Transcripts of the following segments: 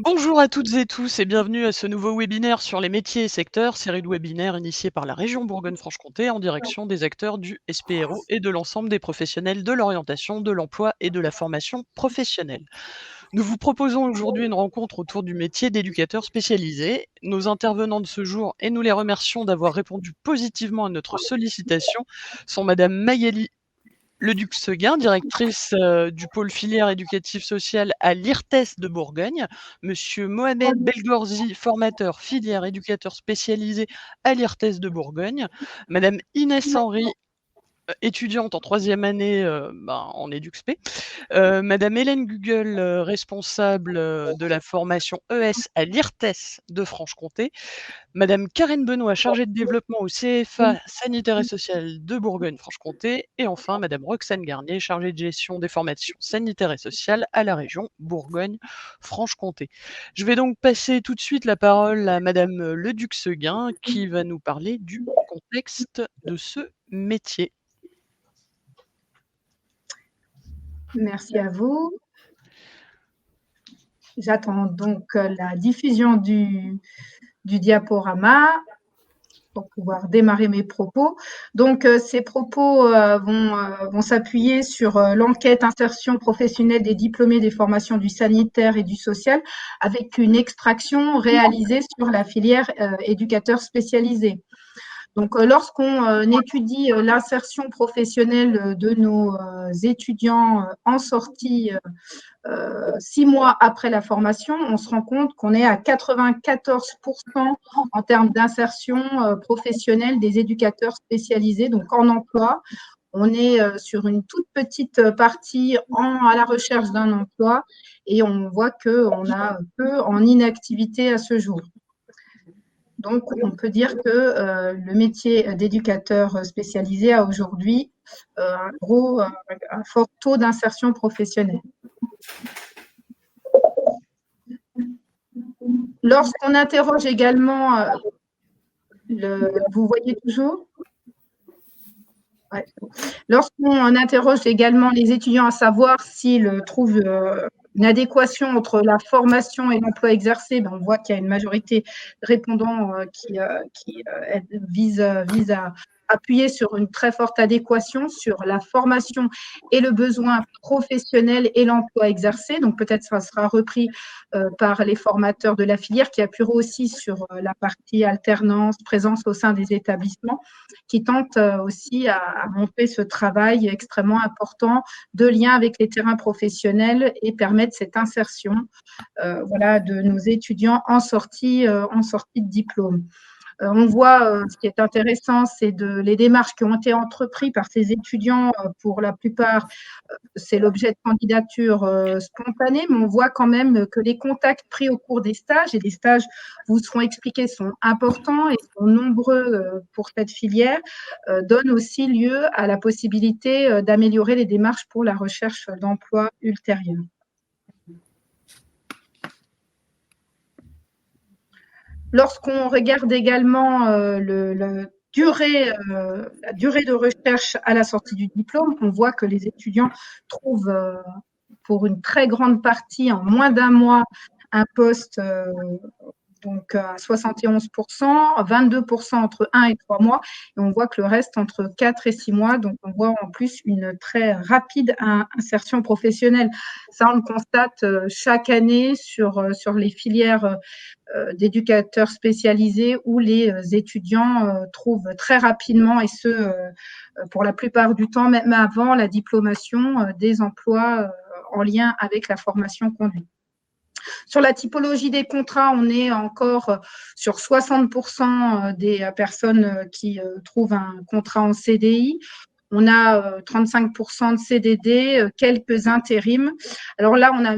Bonjour à toutes et tous et bienvenue à ce nouveau webinaire sur les métiers et secteurs, série de webinaires initiée par la région Bourgogne-Franche-Comté en direction des acteurs du SPRO et de l'ensemble des professionnels de l'orientation, de l'emploi et de la formation professionnelle. Nous vous proposons aujourd'hui une rencontre autour du métier d'éducateur spécialisé. Nos intervenants de ce jour, et nous les remercions d'avoir répondu positivement à notre sollicitation, sont Madame Magali Leduc-Seguin, directrice du pôle filière éducative sociale à l'IRTES de Bourgogne, Monsieur Mohamed Belgorzi, formateur filière éducateur spécialisé à l'IRTES de Bourgogne, Madame Inès Henry, étudiante en troisième année en EduxP, Madame Hélène Gugel, responsable de la formation ES à l'IRTES de Franche-Comté, Madame Karine Benoît, chargée de développement au CFA sanitaire et social de Bourgogne-Franche-Comté. Et enfin, Madame Roxane Garnier, chargée de gestion des formations sanitaires et sociales à la région Bourgogne-Franche-Comté. Je vais donc passer tout de suite la parole à Madame Leduc-Seguin qui va nous parler du contexte de ce métier. Merci à vous. J'attends donc la diffusion du diaporama pour pouvoir démarrer mes propos. Donc, ces propos vont s'appuyer sur l'enquête insertion professionnelle des diplômés des formations du sanitaire et du social avec une extraction réalisée sur la filière éducateur spécialisé. Donc, lorsqu'on étudie l'insertion professionnelle de nos étudiants en sortie 6 mois après la formation, on se rend compte qu'on est à 94% en termes d'insertion professionnelle des éducateurs spécialisés, donc en emploi. On est sur une toute petite partie à la recherche d'un emploi et on voit qu'on a peu en inactivité à ce jour. Donc, on peut dire que le métier d'éducateur spécialisé a aujourd'hui un fort taux d'insertion professionnelle. Lorsqu'on interroge également, vous voyez toujours ? Ouais. Lorsqu'on interroge également les étudiants à savoir s'ils trouvent une adéquation entre la formation et l'emploi exercé, on voit qu'il y a une majorité de répondants qui vise à appuyer sur une très forte adéquation sur la formation et le besoin professionnel et l'emploi exercé. Donc, peut-être ça sera repris par les formateurs de la filière qui appuieront aussi sur la partie alternance, présence au sein des établissements, qui tentent aussi à montrer ce travail extrêmement important de lien avec les terrains professionnels et permettre cette insertion de nos étudiants en sortie de diplôme. On voit, ce qui est intéressant, c'est les démarches qui ont été entreprises par ces étudiants. Pour la plupart, c'est l'objet de candidatures spontanées, mais on voit quand même que les contacts pris au cours des stages, et les stages vous seront expliqués, sont importants et sont nombreux pour cette filière, donnent aussi lieu à la possibilité d'améliorer les démarches pour la recherche d'emploi ultérieure. Lorsqu'on regarde également la durée de recherche à la sortie du diplôme, on voit que les étudiants trouvent pour une très grande partie en moins d'un mois un poste donc à 71%, 22% entre 1 et 3 mois, et on voit que le reste entre 4 et 6 mois. Donc, on voit en plus une très rapide insertion professionnelle. Ça, on le constate chaque année sur les filières d'éducateurs spécialisés où les étudiants trouvent très rapidement, et ce, pour la plupart du temps, même avant la diplomation, des emplois en lien avec la formation conduite. Sur la typologie des contrats, on est encore sur 60% des personnes qui trouvent un contrat en CDI. On a 35% de CDD, quelques intérims. Alors là, on a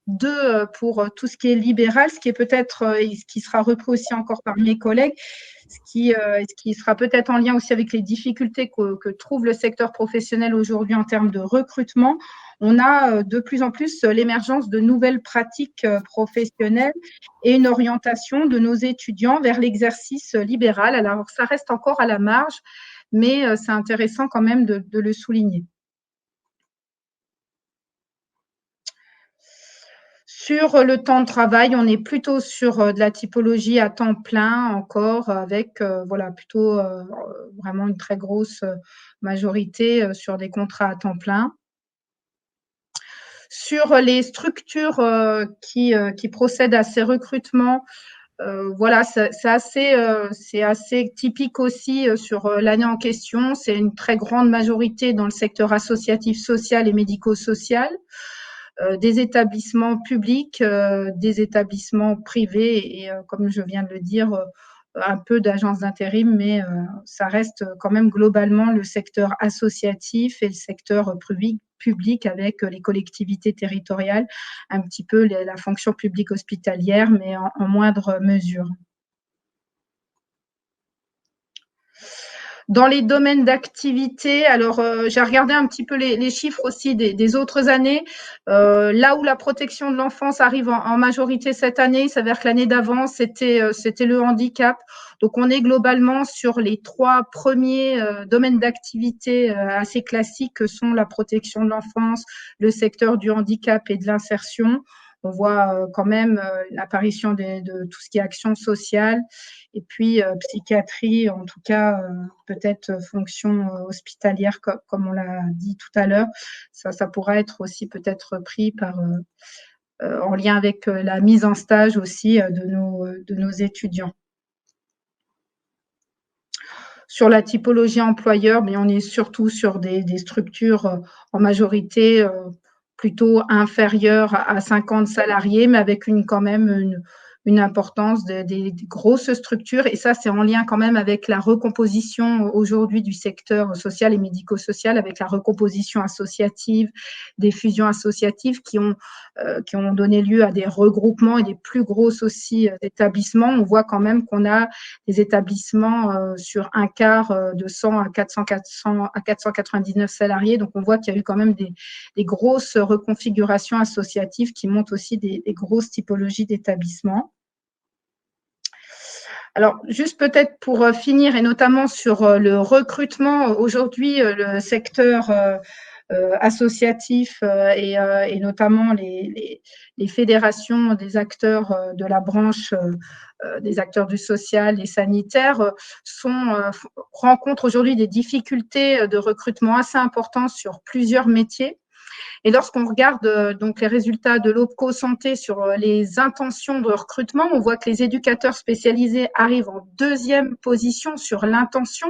deux pour tout ce qui est libéral, ce qui est peut-être, ce qui sera repris aussi encore par mes collègues, ce qui sera peut-être en lien aussi avec les difficultés que trouve le secteur professionnel aujourd'hui en termes de recrutement. On a de plus en plus l'émergence de nouvelles pratiques professionnelles et une orientation de nos étudiants vers l'exercice libéral. Alors, ça reste encore à la marge, mais c'est intéressant quand même de le souligner. Sur le temps de travail, on est plutôt sur de la typologie à temps plein encore, avec voilà, plutôt vraiment une très grosse majorité sur des contrats à temps plein. Sur les structures qui procèdent à ces recrutements, voilà, c'est assez typique aussi sur l'année en question. C'est une très grande majorité dans le secteur associatif, social et médico-social, des établissements publics, des établissements privés et comme je viens de le dire, un peu d'agences d'intérim, mais ça reste quand même globalement le secteur associatif et le secteur public avec les collectivités territoriales, un petit peu la fonction publique hospitalière, mais en moindre mesure. Dans les domaines d'activité, alors j'ai regardé un petit peu les chiffres aussi des autres années. Là où la protection de l'enfance arrive en majorité cette année, il s'avère que l'année d'avant, c'était le handicap. Donc, on est globalement sur les 3 premiers domaines d'activité assez classiques que sont la protection de l'enfance, le secteur du handicap et de l'insertion. On voit quand même l'apparition de tout ce qui est action sociale et puis psychiatrie, en tout cas peut-être fonction hospitalière comme on l'a dit tout à l'heure. Ça pourra être aussi peut-être pris en lien avec la mise en stage aussi de nos étudiants. Sur la typologie employeur, mais on est surtout sur des structures en majorité plutôt inférieures à 50 salariés, mais avec quand même une importance des grosses structures. Et ça, c'est en lien quand même avec la recomposition aujourd'hui du secteur social et médico-social, avec la recomposition associative, des fusions associatives qui ont donné lieu à des regroupements et des plus grosses aussi établissements. On voit quand même qu'on a des établissements sur un quart de 100 à 499 salariés. Donc, on voit qu'il y a eu quand même des grosses reconfigurations associatives qui montrent aussi des grosses typologies d'établissements. Alors, juste peut-être pour finir, et notamment sur le recrutement, aujourd'hui, le secteur associatif et notamment les fédérations des acteurs de la branche des acteurs du social et sanitaire rencontrent aujourd'hui des difficultés de recrutement assez importantes sur plusieurs métiers. Et lorsqu'on regarde donc les résultats de l'OPCO Santé sur les intentions de recrutement, on voit que les éducateurs spécialisés arrivent en 2e position sur l'intention.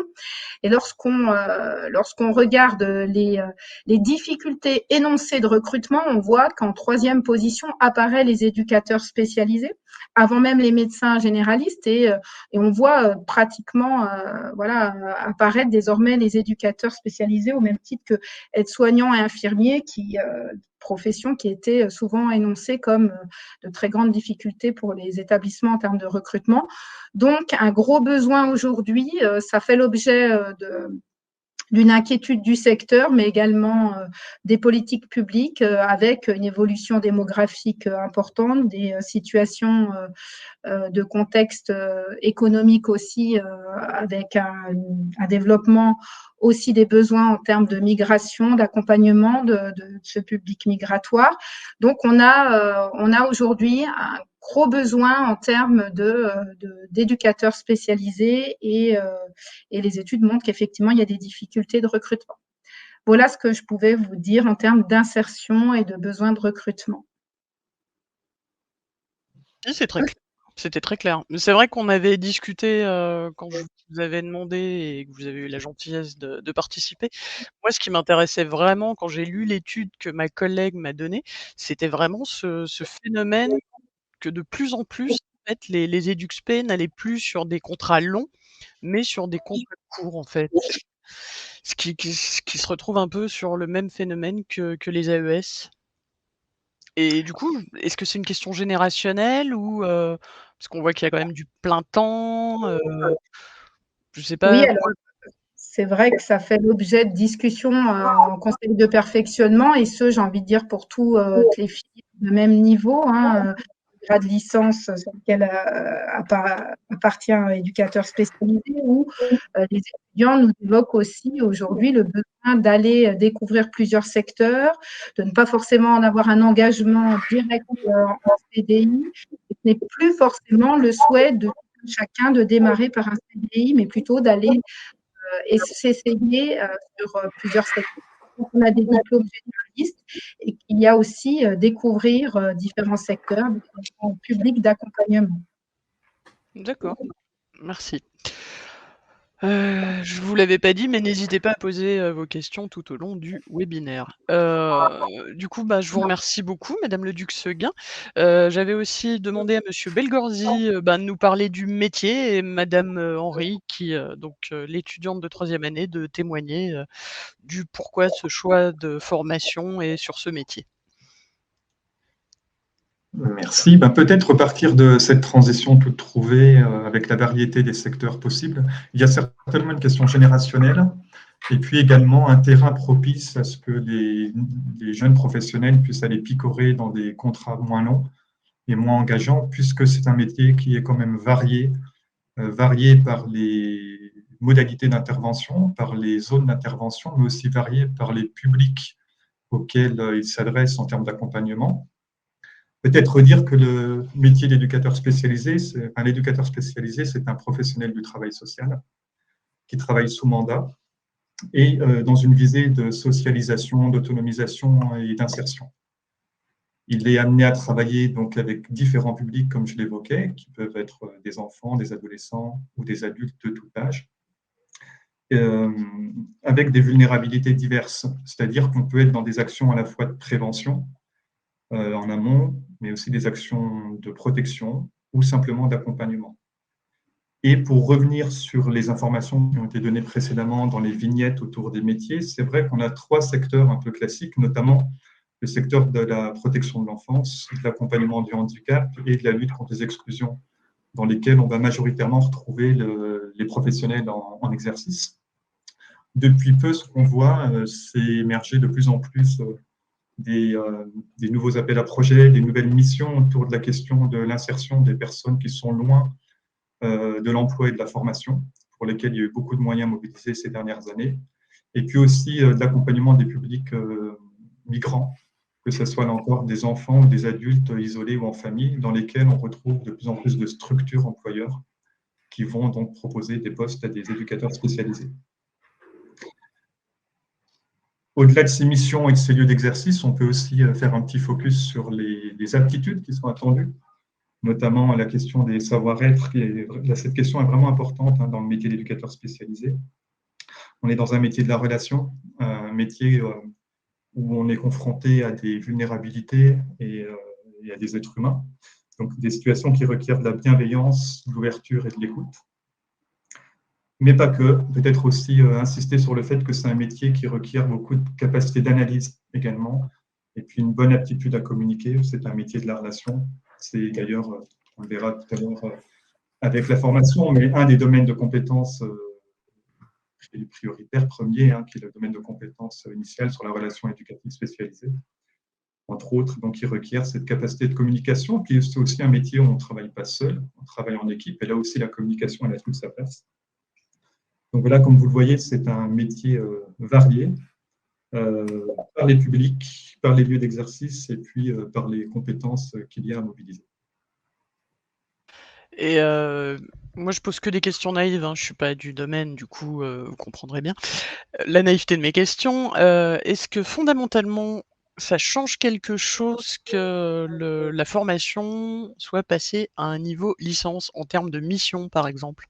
Et lorsqu'on regarde les difficultés énoncées de recrutement, on voit qu'en 3e position apparaissent les éducateurs spécialisés, avant même les médecins généralistes, et on voit pratiquement voilà, apparaître désormais les éducateurs spécialisés au même titre que aides-soignants et infirmiers, professions qui étaient souvent énoncées comme de très grandes difficultés pour les établissements en termes de recrutement. Donc, un gros besoin aujourd'hui, ça fait l'objet d'une inquiétude du secteur, mais également des politiques publiques avec une évolution démographique importante, des situations de contexte économique aussi, avec un développement aussi des besoins en termes de migration, d'accompagnement de ce public migratoire. Donc, on a aujourd'hui un gros besoin en termes d'éducateurs spécialisés et les études montrent qu'effectivement, il y a des difficultés de recrutement. Voilà ce que je pouvais vous dire en termes d'insertion et de besoins de recrutement. Oui, c'est très clair. C'était très clair. Mais c'est vrai qu'on avait discuté, quand je vous avais demandé et que vous avez eu la gentillesse de participer. Moi, ce qui m'intéressait vraiment quand j'ai lu l'étude que ma collègue m'a donnée, c'était vraiment ce phénomène que de plus en plus, en fait, les EduxP n'allaient plus sur des contrats longs, mais sur des contrats courts, en fait. Ce qui se retrouve un peu sur le même phénomène que les AES. Et du coup, est-ce que c'est une question générationnelle ou parce qu'on voit qu'il y a quand même du plein temps, je sais Oui, pas. alors c'est vrai que ça fait l'objet de discussions en conseil de perfectionnement et ce, j'ai envie de dire pour toutes les filles de même niveau, hein. grade licence sur lequel appartient un éducateur spécialisé, où les étudiants nous évoquent aussi aujourd'hui le besoin d'aller découvrir plusieurs secteurs, de ne pas forcément en avoir un engagement direct en CDI. Ce n'est plus forcément le souhait de chacun de démarrer par un CDI, mais plutôt d'aller s'essayer sur plusieurs secteurs. On a des diplômes généralistes et qu'il y a aussi découvrir différents secteurs, différents publics d'accompagnement. D'accord, merci. Je vous l'avais pas dit, mais n'hésitez pas à poser vos questions tout au long du webinaire. Du coup, je vous remercie beaucoup, Madame Leduc-Seguin. J'avais aussi demandé à Monsieur Belgorzi de nous parler du métier et Madame Henry, qui l'étudiante de 3e année, de témoigner du pourquoi de ce choix de formation et sur ce métier. Merci. Peut-être partir de cette transition toute trouvée avec la variété des secteurs possibles. Il y a certainement une question générationnelle et puis également un terrain propice à ce que les jeunes professionnels puissent aller picorer dans des contrats moins longs et moins engageants, puisque c'est un métier qui est quand même varié par les modalités d'intervention, par les zones d'intervention, mais aussi varié par les publics auxquels il s'adresse en termes d'accompagnement. Peut-être dire que le métier d'éducateur spécialisé, c'est un professionnel du travail social qui travaille sous mandat et dans une visée de socialisation, d'autonomisation et d'insertion. Il est amené à travailler donc avec différents publics, comme je l'évoquais, qui peuvent être des enfants, des adolescents ou des adultes de tout âge, avec des vulnérabilités diverses. C'est-à-dire qu'on peut être dans des actions à la fois de prévention, en amont, mais aussi des actions de protection ou simplement d'accompagnement. Et pour revenir sur les informations qui ont été données précédemment dans les vignettes autour des métiers, c'est vrai qu'on a 3 secteurs un peu classiques, notamment le secteur de la protection de l'enfance, de l'accompagnement du handicap et de la lutte contre les exclusions, dans lesquels on va majoritairement retrouver les professionnels en exercice. Depuis peu, ce qu'on voit, c'est émerger de plus en plus des nouveaux appels à projets, des nouvelles missions autour de la question de l'insertion des personnes qui sont loin de l'emploi et de la formation, pour lesquelles il y a eu beaucoup de moyens mobilisés ces dernières années, et puis aussi de l'accompagnement des publics migrants, que ce soit là encore des enfants ou des adultes isolés ou en famille, dans lesquels on retrouve de plus en plus de structures employeurs qui vont donc proposer des postes à des éducateurs spécialisés. Au-delà de ces missions et de ces lieux d'exercice, on peut aussi faire un petit focus sur les aptitudes qui sont attendues, notamment la question des savoir-être. Cette question est vraiment importante dans le métier d'éducateur spécialisé. On est dans un métier de la relation, un métier où on est confronté à des vulnérabilités et à des êtres humains, donc des situations qui requièrent de la bienveillance, de l'ouverture et de l'écoute. Mais pas que, peut-être aussi insister sur le fait que c'est un métier qui requiert beaucoup de capacité d'analyse également, et puis une bonne aptitude à communiquer. C'est un métier de la relation. C'est d'ailleurs, on le verra tout à l'heure avec la formation, mais un des domaines de compétences prioritaires, premier, qui est le domaine de compétences initiales sur la relation éducative spécialisée, entre autres, donc qui requiert cette capacité de communication. Puis c'est aussi un métier où on ne travaille pas seul, on travaille en équipe, et là aussi la communication elle a toute sa place. Donc voilà, comme vous le voyez, c'est un métier varié par les publics, par les lieux d'exercice et puis par les compétences qu'il y a à mobiliser. Et moi, je pose que des questions naïves, je ne suis pas du domaine, du coup, vous comprendrez bien la naïveté de mes questions. Est-ce que fondamentalement, ça change quelque chose que la formation soit passée à un niveau licence en termes de mission, par exemple?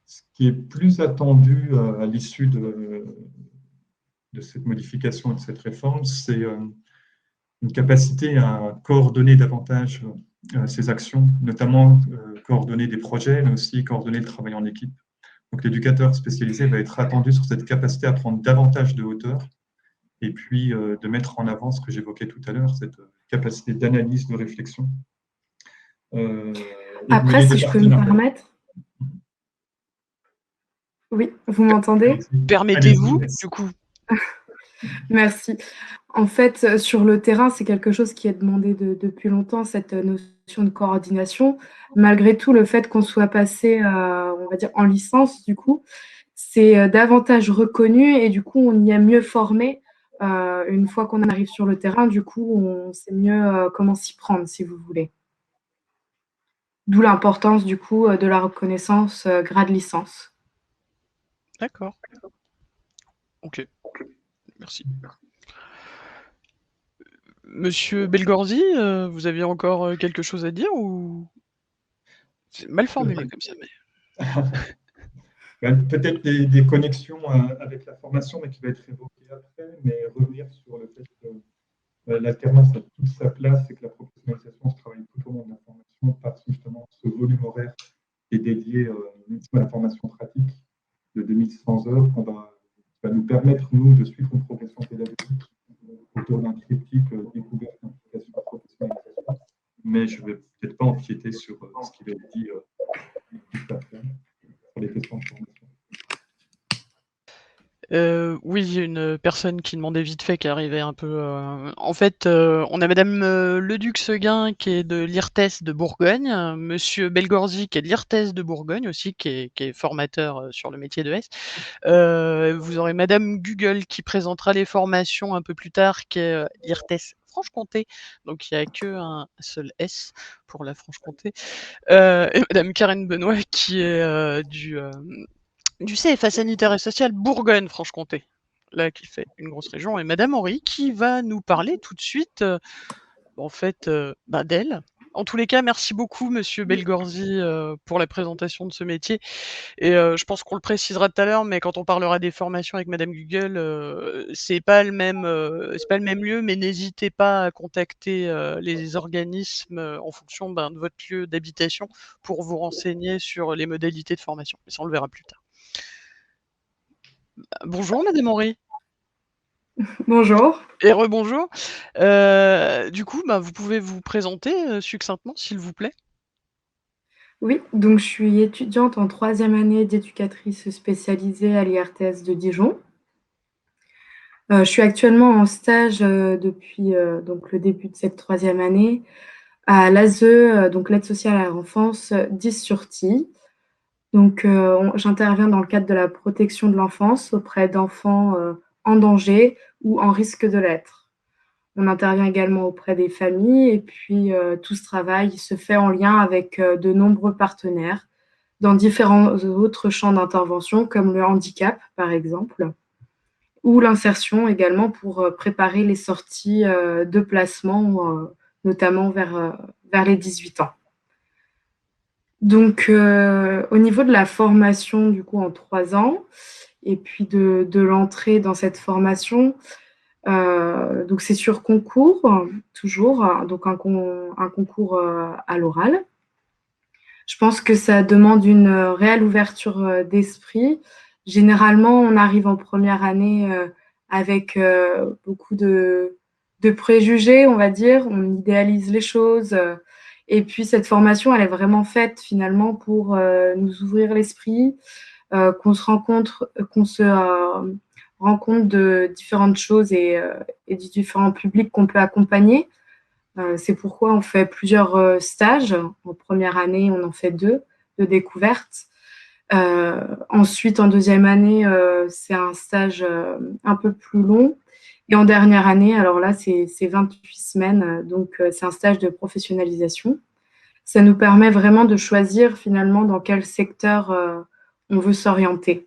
Ce qui est plus attendu à l'issue de cette modification et de cette réforme, c'est une capacité à coordonner davantage ces actions, notamment coordonner des projets, mais aussi coordonner le travail en équipe. Donc l'éducateur spécialisé va être attendu sur cette capacité à prendre davantage de hauteur et puis de mettre en avant ce que j'évoquais tout à l'heure, cette capacité d'analyse, de réflexion. Après, si je peux me permettre. Oui, vous m'entendez? Permettez-vous, du coup. Merci. En fait, sur le terrain, c'est quelque chose qui est demandé depuis longtemps, cette notion de coordination. Malgré tout, le fait qu'on soit passé, on va dire, en licence, du coup, c'est davantage reconnu et du coup, on y est mieux formé. Une fois qu'on arrive sur le terrain, du coup, on sait mieux comment s'y prendre, si vous voulez. D'où l'importance, du coup, de la reconnaissance grade licence. D'accord. Ok, merci. Monsieur Belgorzi, vous aviez encore quelque chose à dire ou c'est mal formulé comme ça, mais Peut-être des connexions avec la formation, mais qui va être évoquée après, mais revenir sur le fait que l'alternance a toute sa place et que la professionnalisation se travaille tout au long de la formation par justement ce volume horaire qui est dédié à la formation pratique de 2100 heures qui va nous permettre, nous, de suivre une progression pédagogique autour d'un triptyque découverte, implication, professionnalisation. Mais je ne vais peut-être pas empiéter sur ce qui va être dit juste après, sur les questions de formation. oui, il y a une personne qui demandait vite fait, qui arrivait un peu, en fait, on a madame, Leduc-Seguin qui est de l'IRTES de Bourgogne, monsieur Belgorzi qui est de l'IRTES de Bourgogne aussi, qui est formateur, sur le métier de S. Vous aurez madame Google qui présentera les formations un peu plus tard, qui est, l'IRTES Franche-Comté, donc il y a qu'un seul S pour la Franche-Comté. Et madame Karen Benoît qui est, du CFA sanitaire et social Bourgogne-Franche-Comté, là qui fait une grosse région, et madame Henry qui va nous parler tout de suite, en fait, d'elle. En tous les cas, merci beaucoup monsieur Belgorzi, pour la présentation de ce métier et je pense qu'on le précisera tout à l'heure, mais quand on parlera des formations avec madame Google, c'est pas le même lieu, mais n'hésitez pas à contacter, les organismes, en fonction, de votre lieu d'habitation pour vous renseigner sur les modalités de formation. Mais ça, on le verra plus tard. Bonjour madame Henry. Bonjour. Et rebonjour. Du coup, vous pouvez vous présenter, succinctement, s'il vous plaît? Oui, donc je suis étudiante en 3e année d'éducatrice spécialisée à l'IRTS de Dijon. Je suis actuellement en stage, depuis, donc le début de cette 3e année à l'ASE, donc l'aide sociale à l'enfance, d'Is-sur-Tille. Donc j'interviens dans le cadre de la protection de l'enfance auprès d'enfants, en danger ou en risque de l'être. On intervient également auprès des familles et puis tout ce travail se fait en lien avec de nombreux partenaires dans différents autres champs d'intervention comme le handicap par exemple ou l'insertion également pour préparer les sorties de placement notamment vers les 18 ans. Donc au niveau de la formation du coup en 3 ans et puis de l'entrée dans cette formation, donc c'est sur concours, toujours, donc un concours à l'oral. Je pense que ça demande une réelle ouverture d'esprit. Généralement, on arrive en première année avec beaucoup de préjugés, on va dire. On idéalise les choses. Et puis, cette formation, elle est vraiment faite finalement pour nous ouvrir l'esprit, qu'on se rend compte de différentes choses et du différents publics qu'on peut accompagner. C'est pourquoi on fait plusieurs stages. En première année, on en fait 2 de découverte. Ensuite, en 2e année, c'est un stage un peu plus long. Et en dernière année, alors là, c'est 28 semaines, donc c'est un stage de professionnalisation. Ça nous permet vraiment de choisir finalement dans quel secteur on veut s'orienter.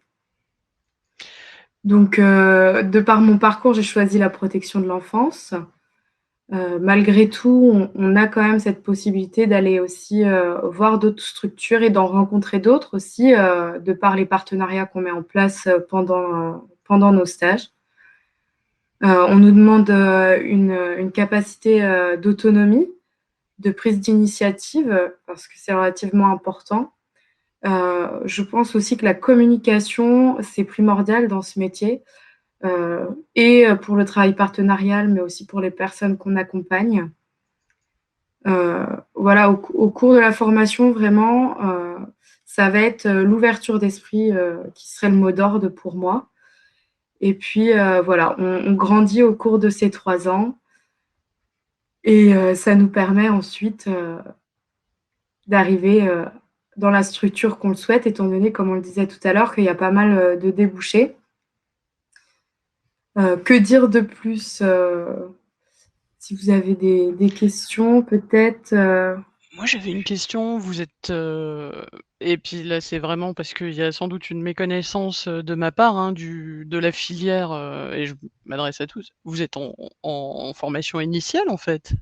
Donc, de par mon parcours, j'ai choisi la protection de l'enfance. Malgré tout, on a quand même cette possibilité d'aller aussi voir d'autres structures et d'en rencontrer d'autres aussi, de par les partenariats qu'on met en place pendant nos stages. On nous demande une capacité d'autonomie, de prise d'initiative, parce que c'est relativement important. Je pense aussi que la communication, c'est primordial dans ce métier, et pour le travail partenarial, mais aussi pour les personnes qu'on accompagne. Voilà, au cours de la formation, vraiment, ça va être l'ouverture d'esprit qui serait le mot d'ordre pour moi. Et puis, voilà, on grandit au cours de ces 3 ans et ça nous permet ensuite d'arriver dans la structure qu'on le souhaite, étant donné, comme on le disait tout à l'heure, qu'il y a pas mal de débouchés. Que dire de plus si vous avez des questions, peut-être Moi, j'avais une question. Vous êtes, et puis là, c'est vraiment parce qu'il y a sans doute une méconnaissance, de ma part, hein, de la filière, et je m'adresse à tous. Vous êtes en formation initiale, en fait?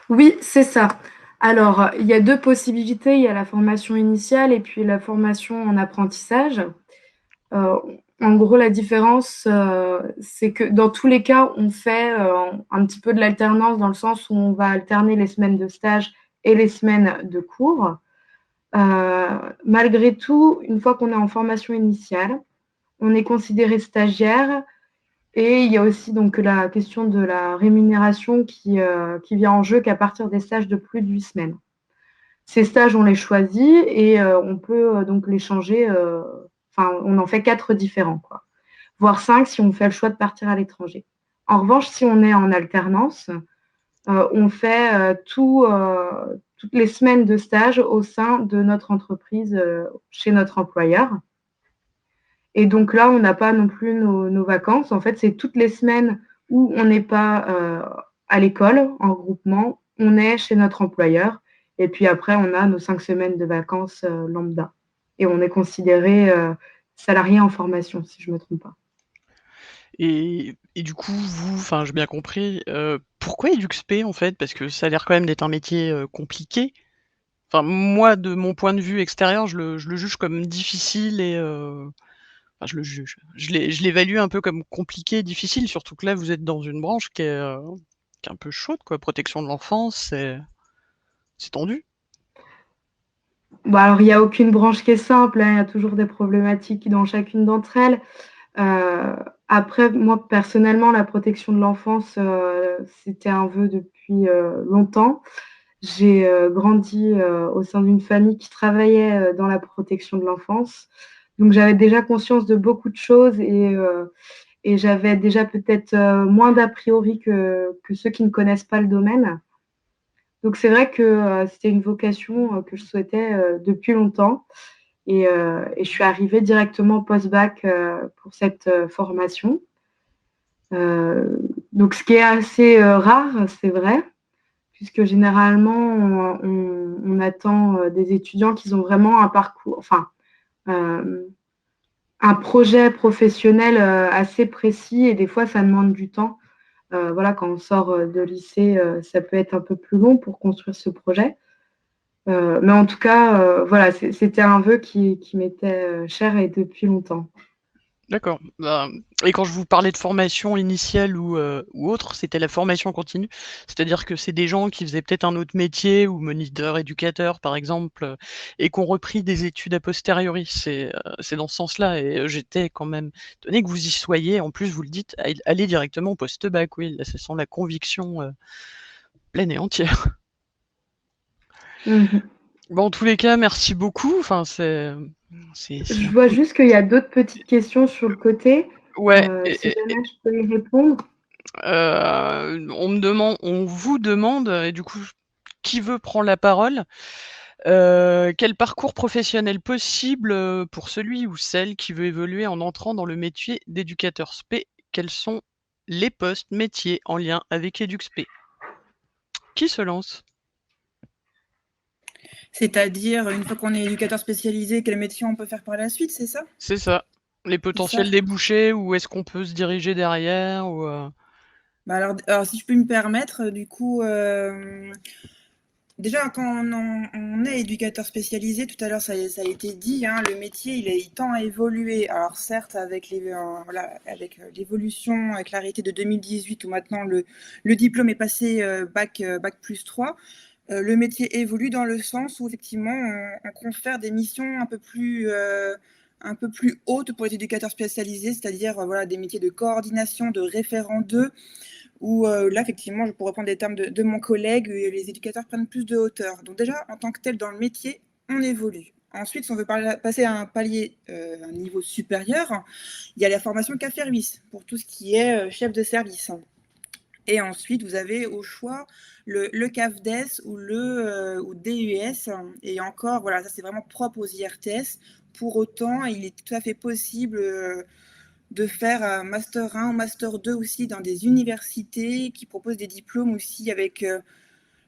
Oui, c'est ça. Alors, il y a 2 possibilités. Il y a la formation initiale et puis la formation en apprentissage. Heu, En gros, la différence, c'est que dans tous les cas, on fait, un petit peu de l'alternance dans le sens où on va alterner les semaines de stage et les semaines de cours. Heu, Malgré tout, une fois qu'on est en formation initiale, on est considéré stagiaire et il y a aussi donc la question de la rémunération qui vient en jeu qu'à partir des stages de plus de 8 semaines. Ces stages, on les choisit et on peut, donc les changer, enfin, on en fait 4 différents, quoi, voire 5 si on fait le choix de partir à l'étranger. En revanche, si on est en alternance, on fait, toutes les semaines de stage au sein de notre entreprise, chez notre employeur. Et donc là, on n'a pas non plus nos vacances. En fait, c'est toutes les semaines où on n'est pas, à l'école, en regroupement, on est chez notre employeur et puis après on a nos 5 semaines de vacances, lambda et on est considéré, salarié en formation, si je me trompe pas. Et du coup, vous, enfin, j'ai bien compris, pourquoi EduxP, en fait? Parce que ça a l'air quand même d'être un métier, compliqué. Enfin, moi, de mon point de vue extérieur, je le juge comme difficile et enfin, je le juge. Je l'évalue un peu comme compliqué et difficile, surtout que là, vous êtes dans une branche qui est un peu chaude, quoi. Protection de l'enfance, c'est tendu. Bah, alors il y a aucune branche qui est simple, hein, il y a toujours des problématiques dans chacune d'entre elles. Heu, Après, moi, personnellement, la protection de l'enfance, c'était un vœu depuis, longtemps. J'ai, grandi, au sein d'une famille qui travaillait, dans la protection de l'enfance. Donc j'avais déjà conscience de beaucoup de choses et j'avais déjà peut-être, moins d'a priori que ceux qui ne connaissent pas le domaine. Donc c'est vrai que, c'était une vocation, que je souhaitais, depuis longtemps et je suis arrivée directement post-bac, pour cette, formation. Donc ce qui est assez, rare, c'est vrai, puisque généralement on attend, des étudiants qui ont vraiment un parcours enfin, hem, un projet professionnel, assez précis et des fois ça demande du temps. Voilà, quand on sort, de lycée, ça peut être un peu plus long pour construire ce projet. Mais en tout cas, voilà, c'était un vœu qui m'était, cher et depuis longtemps. D'accord. Bah, et quand je vous parlais de formation initiale ou autre, c'était la formation continue. C'est-à-dire que c'est des gens qui faisaient peut-être un autre métier ou moniteur, éducateur par exemple, et qui ont repris des études a posteriori. C'est dans ce sens-là et j'étais quand même étonnée que vous y soyez. En plus, vous le dites, aller directement au post-bac, oui, là, ça sent la conviction, pleine et entière. Mmh mh. Bon, en tous les cas, merci beaucoup. Enfin, c'est Je un vois peu juste qu'il y a d'autres petites questions sur le côté, ouais si jamais je peux y répondre. On vous demande, et du coup, qui veut prendre la parole? Quel parcours professionnel possible, pour celui ou celle qui veut évoluer en entrant dans le métier d'éducateur spé? Quels sont les postes, métiers en lien avec EduxP? Qui se lance? C'est-à-dire, une fois qu'on est éducateur spécialisé, quel métier on peut faire par la suite, c'est ça? C'est ça. Les C'est ça? potentiels débouchés, où est-ce qu'on peut se diriger derrière ou Bah, alors si je peux me permettre, du coup, déjà quand on est éducateur spécialisé, tout à l'heure ça a été dit, hein, le métier il tend à évoluer. Alors certes avec voilà, avec, l'évolution, avec l'arrêté de 2018 où maintenant le diplôme est passé, bac+3, le métier évolue dans le sens où effectivement on confère des missions un peu plus hautes pour les éducateurs spécialisés, c'est-à-dire, voilà, des métiers de coordination, de référent 2, où là, effectivement, je pourrais reprendre les termes de mon collègue, les éducateurs prennent plus de hauteur. Donc déjà, en tant que tel, dans le métier, on évolue. Ensuite, si on veut passer à un palier, un niveau supérieur, il y a la formation CAFERVIS pour tout ce qui est chef de service. Et ensuite, vous avez au choix le CAFDES ou ou DUS. Et encore, voilà, ça c'est vraiment propre aux IRTS. Pour autant, il est tout à fait possible de faire un Master 1 ou Master 2 aussi dans des universités qui proposent des diplômes aussi avec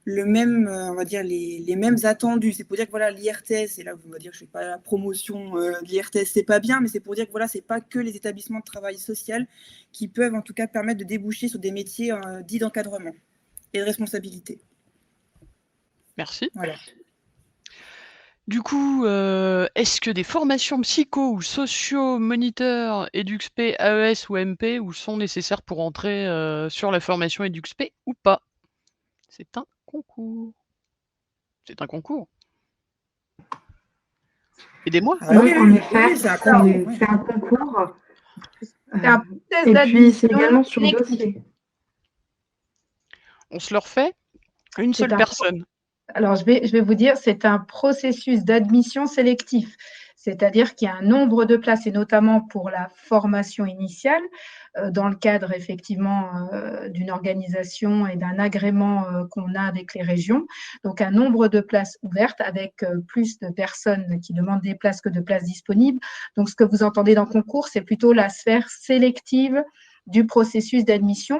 le même, on va dire, les mêmes attendus. C'est pour dire que voilà, l'IRTS, et là, on va dire que je ne fais pas la promotion de l'IRTS, c'est pas bien, mais c'est pour dire que voilà, c'est pas que les établissements de travail social qui peuvent en tout cas permettre de déboucher sur des métiers dits d'encadrement et de responsabilité. Merci. Voilà. Du coup, est-ce que des formations psycho ou socio, moniteurs, EduxP, AES ou MP ou sont nécessaires pour entrer sur la formation EduxP ou pas? C'est un concours. C'est un concours. Aidez-moi. Ah Oui, en effet, oui, c'est un concours. c'est un concours. C'est un process Et puis, c'est d'admission également sur sélectif. dossier. On se le refait? Une C'est seule un- personne. Alors, je vais vous dire, c'est un processus d'admission sélectif. C'est-à-dire qu'il y a un nombre de places, et notamment pour la formation initiale, dans le cadre effectivement d'une organisation et d'un agrément qu'on a avec les régions. Donc, un nombre de places ouvertes avec plus de personnes qui demandent des places que de places disponibles. Donc, ce que vous entendez dans le concours, c'est plutôt la sphère sélective du processus d'admission.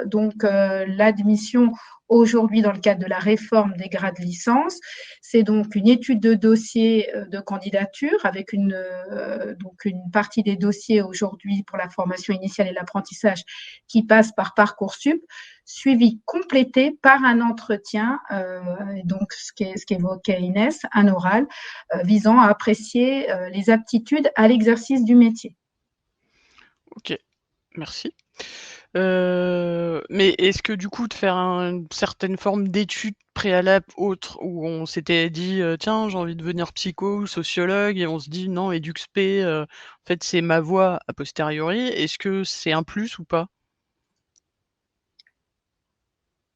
Donc, l'admission aujourd'hui dans le cadre de la réforme des grades de licence. C'est donc une étude de dossier de candidature avec donc une partie des dossiers aujourd'hui pour la formation initiale et l'apprentissage qui passe par Parcoursup, suivi complété par un entretien, donc ce qu'évoquait Inès, un oral, visant à apprécier les aptitudes à l'exercice du métier. Ok, merci. Mais est-ce que du coup de faire une certaine forme d'étude préalable autre où on s'était dit tiens j'ai envie de devenir psycho ou sociologue et on se dit non EduxP en fait c'est ma voie a posteriori, est-ce que c'est un plus ou pas?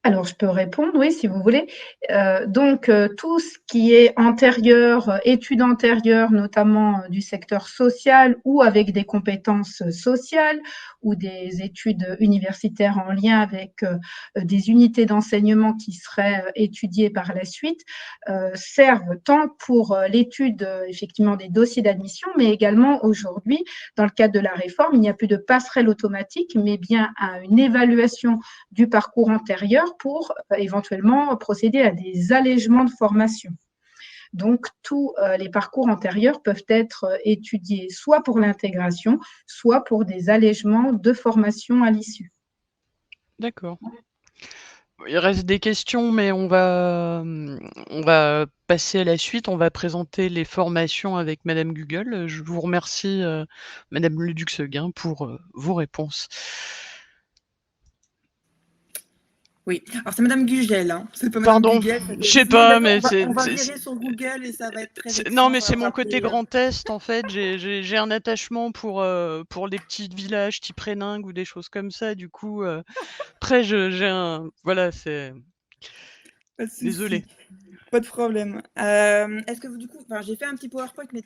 Alors, je peux répondre, oui, si vous voulez. Donc, tout ce qui est antérieur, études antérieures, notamment du secteur social ou avec des compétences sociales ou des études universitaires en lien avec des unités d'enseignement qui seraient étudiées par la suite, servent tant pour l'étude effectivement des dossiers d'admission, mais également aujourd'hui, dans le cadre de la réforme, il n'y a plus de passerelle automatique, mais bien à une évaluation du parcours antérieur pour éventuellement procéder à des allègements de formation. Donc, tous les parcours antérieurs peuvent être étudiés soit pour l'intégration, soit pour des allègements de formation à l'issue. D'accord. Il reste des questions, mais on va passer à la suite. On va présenter les formations avec Madame Google. Je vous remercie, Madame Leduc-Seguin, pour vos réponses. Oui, alors c'est Madame Gugel, hein. C'est pas Madame Pardon, Google. je sais pas, mais On va virer sur Google et ça va être très vexant. non, mais ça c'est va me mon côté rappeler, Grand Est, en fait. J'ai un attachement pour les petits villages type Réningue ou des choses comme ça. Du coup, après, j'ai un... Voilà, c'est... Pas de souci. Désolée. Pas de problème. Est-ce que vous, du coup, enfin, j'ai fait un petit PowerPoint, mais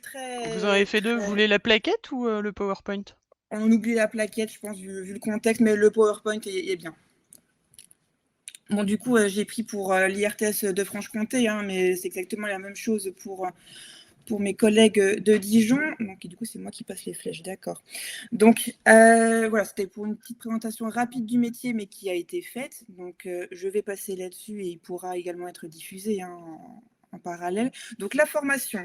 Vous en avez fait deux. Vous très... voulez la plaquette ou le PowerPoint? On oublie la plaquette, je pense, vu le contexte, mais le PowerPoint est bien. Bon, du coup, j'ai pris pour l'IRTS de Franche-Comté, hein, mais c'est exactement la même chose pour mes collègues de Dijon. Donc, du coup, c'est moi qui passe les flèches, d'accord. Donc, voilà, c'était pour une petite présentation rapide du métier, mais qui a été faite. Donc, je vais passer là-dessus et il pourra également être diffusé hein, en parallèle. Donc, la formation.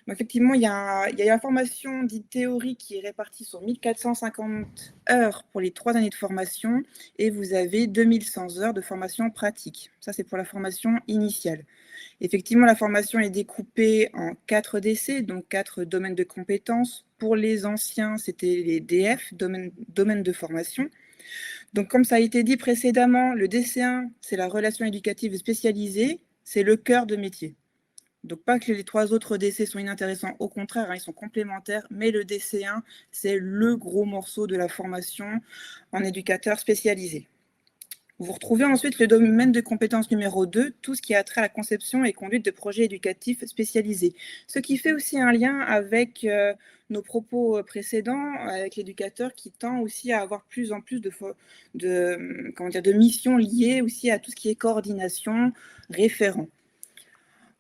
Donc, effectivement, il y a la formation dite théorique qui est répartie sur 1450 heures pour les 3 années de formation et vous avez 2100 heures de formation pratique. Ça, c'est pour la formation initiale. Effectivement, la formation est découpée en 4 DC, donc 4 domaines de compétences. Pour les anciens, c'était les DF, domaines de formation. Donc, comme ça a été dit précédemment, le DC1, c'est la relation éducative spécialisée, c'est le cœur de métier. Donc, pas que les 3 autres DC sont inintéressants, au contraire, hein, ils sont complémentaires, mais le DC1, c'est le gros morceau de la formation en éducateur spécialisé. Vous retrouvez ensuite le domaine de compétence numéro 2, tout ce qui a trait à la conception et conduite de projets éducatifs spécialisés. Ce qui fait aussi un lien avec nos propos précédents, avec l'éducateur qui tend aussi à avoir plus en plus de missions liées aussi à tout ce qui est coordination, référent.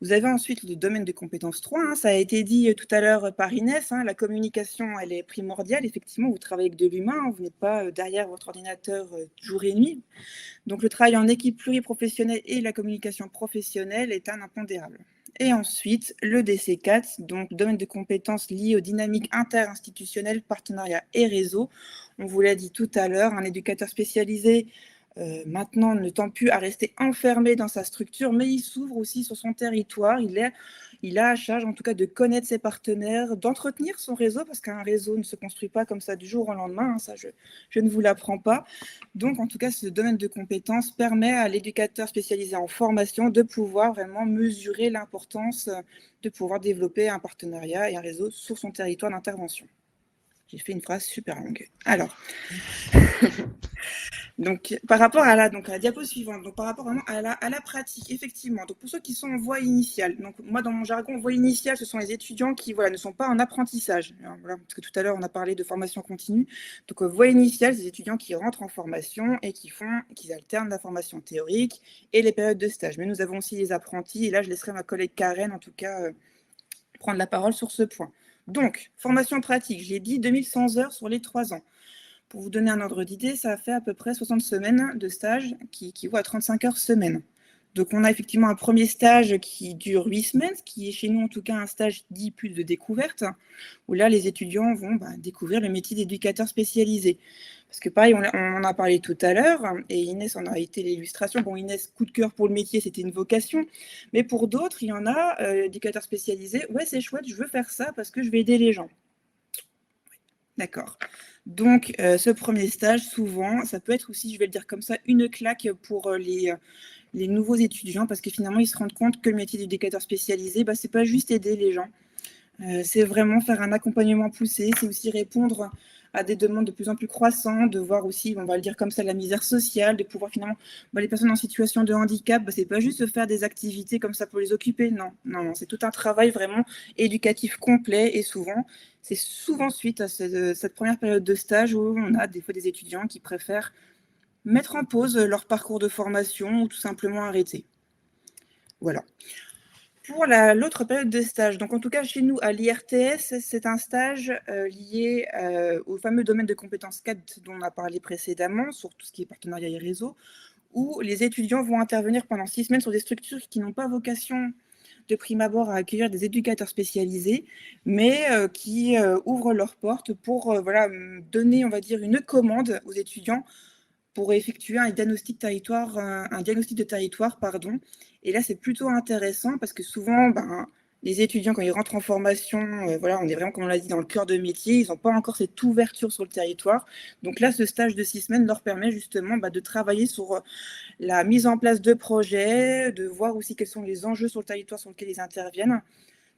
Vous avez ensuite le domaine de compétences 3, hein, ça a été dit tout à l'heure par Inès, hein, la communication, elle est primordiale. Effectivement, vous travaillez avec de l'humain, hein, vous n'êtes pas derrière votre ordinateur jour et nuit. Donc, le travail en équipe pluriprofessionnelle et la communication professionnelle est un impondérable. Et ensuite, le DC4, donc domaine de compétences liées aux dynamiques interinstitutionnelles, partenariats et réseaux. On vous l'a dit tout à l'heure, un éducateur spécialisé maintenant ne tend plus à rester enfermé dans sa structure, mais il s'ouvre aussi sur son territoire. Il a à charge, en tout cas, de connaître ses partenaires, d'entretenir son réseau, parce qu'un réseau ne se construit pas comme ça du jour au lendemain. Hein, ça, je ne vous l'apprends pas. Donc, en tout cas, ce domaine de compétences permet à l'éducateur spécialisé en formation de pouvoir vraiment mesurer l'importance de pouvoir développer un partenariat et un réseau sur son territoire d'intervention. J'ai fait une phrase super longue. Alors, donc par rapport à la diapo suivante, donc par rapport vraiment à la pratique, effectivement. Donc pour ceux qui sont en voie initiale, donc moi dans mon jargon, voie initiale, ce sont les étudiants qui ne sont pas en apprentissage. Alors, voilà, parce que tout à l'heure on a parlé de formation continue. Donc voie initiale, c'est les étudiants qui rentrent en formation et qui alternent la formation théorique et les périodes de stage. Mais nous avons aussi les apprentis, et là je laisserai ma collègue Karen en tout cas prendre la parole sur ce point. Donc, formation pratique, j'ai dit 2100 heures sur les 3 ans. Pour vous donner un ordre d'idée, ça fait à peu près 60 semaines de stage qui équivaut à 35 heures semaine. Donc, on a effectivement un premier stage qui dure 8 semaines, ce qui est chez nous en tout cas un stage dit plus de découverte, où là, les étudiants vont découvrir le métier d'éducateur spécialisé. Parce que pareil, on en a parlé tout à l'heure, et Inès en a été l'illustration. Bon, Inès, coup de cœur pour le métier, c'était une vocation. Mais pour d'autres, il y en a, éducateurs spécialisés. Ouais, c'est chouette, je veux faire ça parce que je vais aider les gens. D'accord. Donc, ce premier stage, souvent, ça peut être aussi, je vais le dire comme ça, une claque pour les nouveaux étudiants, parce que finalement, ils se rendent compte que le métier d'éducateur spécialisé, c'est pas juste aider les gens. C'est vraiment faire un accompagnement poussé, c'est aussi répondre à des demandes de plus en plus croissantes, de voir aussi, on va le dire comme ça, la misère sociale, de pouvoir finalement, les personnes en situation de handicap, c'est pas juste faire des activités comme ça pour les occuper, non, c'est tout un travail vraiment éducatif complet, et c'est souvent suite à cette première période de stage où on a des fois des étudiants qui préfèrent mettre en pause leur parcours de formation ou tout simplement arrêter. Voilà. Pour l'autre période de stage, donc en tout cas chez nous à l'IRTS, c'est un stage lié au fameux domaine de compétences 4 dont on a parlé précédemment, sur tout ce qui est partenariat et réseau, où les étudiants vont intervenir pendant 6 semaines sur des structures qui n'ont pas vocation de prime abord à accueillir des éducateurs spécialisés, mais qui ouvrent leurs portes pour donner, on va dire, une commande aux étudiants pour effectuer un diagnostic de territoire, pardon. Et là, c'est plutôt intéressant parce que souvent, les étudiants, quand ils rentrent en formation, on est vraiment, comme on l'a dit, dans le cœur de métier, ils n'ont pas encore cette ouverture sur le territoire. Donc là, ce stage de 6 semaines leur permet justement de travailler sur la mise en place de projets, de voir aussi quels sont les enjeux sur le territoire sur lesquels ils interviennent.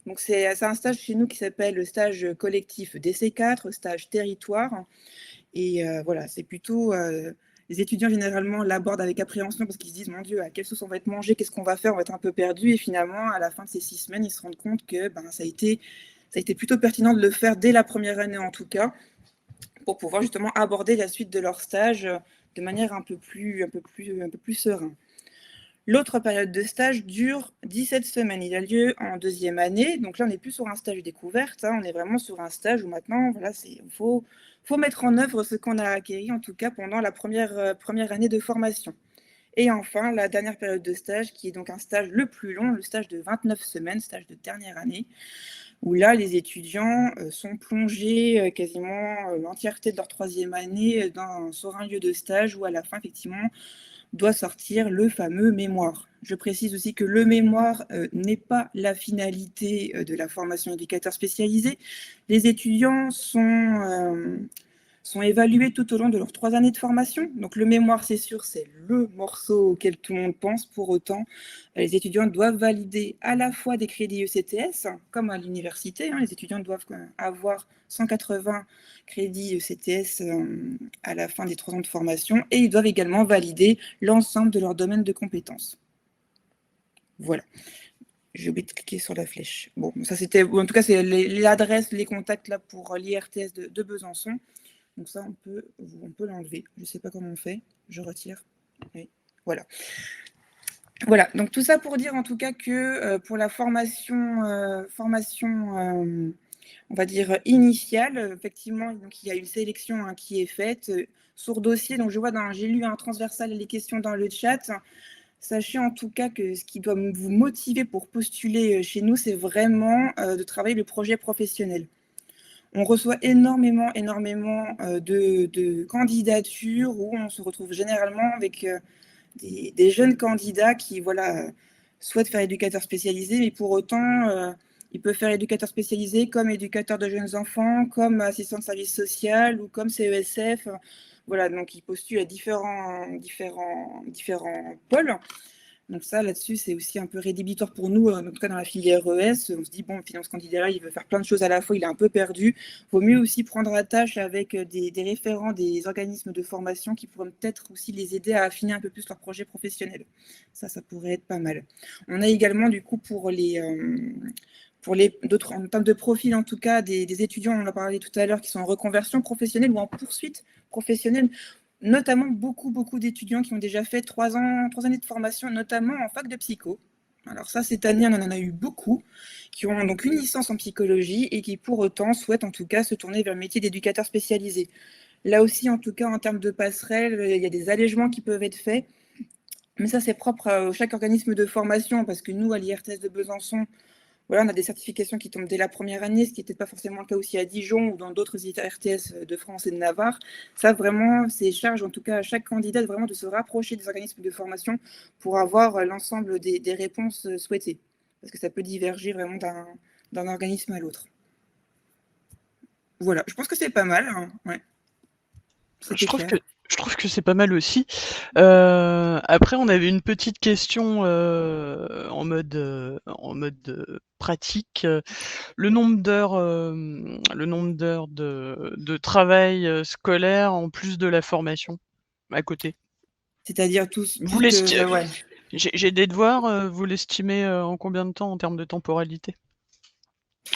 Donc c'est un stage chez nous qui s'appelle le stage collectif DC4, stage territoire. Et c'est plutôt... les étudiants, généralement, l'abordent avec appréhension parce qu'ils se disent « Mon Dieu, à quelle sauce on va être mangé? Qu'est-ce qu'on va faire? On va être un peu perdu. » Et finalement, à la fin de ces 6 semaines, ils se rendent compte que ça a été plutôt pertinent de le faire dès la première année, en tout cas, pour pouvoir justement aborder la suite de leur stage de manière un peu plus serein. L'autre période de stage dure 17 semaines. Il a lieu en 2e année. Donc là, on n'est plus sur un stage découverte. On est vraiment sur un stage où maintenant, il faut mettre en œuvre ce qu'on a acquis, en tout cas pendant la première année de formation. Et enfin, la dernière période de stage, qui est donc un stage le plus long, le stage de 29 semaines, stage de dernière année, où là, les étudiants sont plongés quasiment l'entièreté de leur 3e année sur un lieu de stage où à la fin, effectivement, doit sortir le fameux mémoire. Je précise aussi que le mémoire n'est pas la finalité de la formation éducateur spécialisé. Les étudiants sont sont évalués tout au long de leurs 3 années de formation. Donc le mémoire, c'est sûr, c'est le morceau auquel tout le monde pense. Pour autant, les étudiants doivent valider à la fois des crédits ECTS, comme à l'université. Les étudiants doivent avoir 180 crédits ECTS à la fin des 3 ans de formation, et ils doivent également valider l'ensemble de leur domaine de compétences. Voilà. J'ai oublié de cliquer sur la flèche. Bon, ça c'était, en tout cas, c'est l'adresse, les contacts là pour l'IRTS de Besançon. Donc ça, on peut l'enlever. Je ne sais pas comment on fait. Je retire. Oui. Voilà. Voilà. Donc tout ça pour dire en tout cas que pour la formation, on va dire initiale, effectivement, donc il y a une sélection qui est faite sur dossier. Donc j'ai lu un transversal et les questions dans le chat. Sachez en tout cas que ce qui doit vous motiver pour postuler chez nous, c'est vraiment de travailler le projet professionnel. On reçoit énormément de candidatures où on se retrouve généralement avec des jeunes candidats qui souhaitent faire éducateur spécialisé, mais pour autant, ils peuvent faire éducateur spécialisé comme éducateur de jeunes enfants, comme assistant de service social ou comme CESF. Voilà, donc ils postulent à différents pôles. Donc ça, là-dessus, c'est aussi un peu rédhibitoire pour nous, en tout cas dans la filière ES. On se dit, bon, finalement, ce candidat-là, il veut faire plein de choses à la fois, il est un peu perdu. Il vaut mieux aussi prendre attache avec des référents, des organismes de formation qui pourraient peut-être aussi les aider à affiner un peu plus leur projet professionnel. Ça pourrait être pas mal. On a également, du coup, pour d'autres, en termes de profil, en tout cas, des étudiants, on en a parlé tout à l'heure, qui sont en reconversion professionnelle ou en poursuite professionnelle, notamment beaucoup d'étudiants qui ont déjà fait 3 années de formation, notamment en fac de psycho. Alors ça, cette année, on en a eu beaucoup, qui ont donc une licence en psychologie et qui, pour autant, souhaitent en tout cas se tourner vers le métier d'éducateur spécialisé. Là aussi, en tout cas, en termes de passerelle, il y a des allègements qui peuvent être faits, mais ça, c'est propre à chaque organisme de formation, parce que nous, à l'IRTS de Besançon, voilà, on a des certifications qui tombent dès la première année, ce qui n'était pas forcément le cas aussi à Dijon ou dans d'autres IRTS de France et de Navarre. Ça, vraiment, c'est charge, en tout cas, à chaque candidat vraiment de se rapprocher des organismes de formation pour avoir l'ensemble des réponses souhaitées. Parce que ça peut diverger vraiment d'un organisme à l'autre. Voilà, je pense que c'est pas mal. Ouais. Je trouve que c'est pas mal aussi. Après, on avait une petite question en mode pratique. Le nombre d'heures de travail scolaire en plus de la formation à côté. C'est-à-dire tous. Ouais. J'ai des devoirs. Vous l'estimez en combien de temps en termes de temporalité?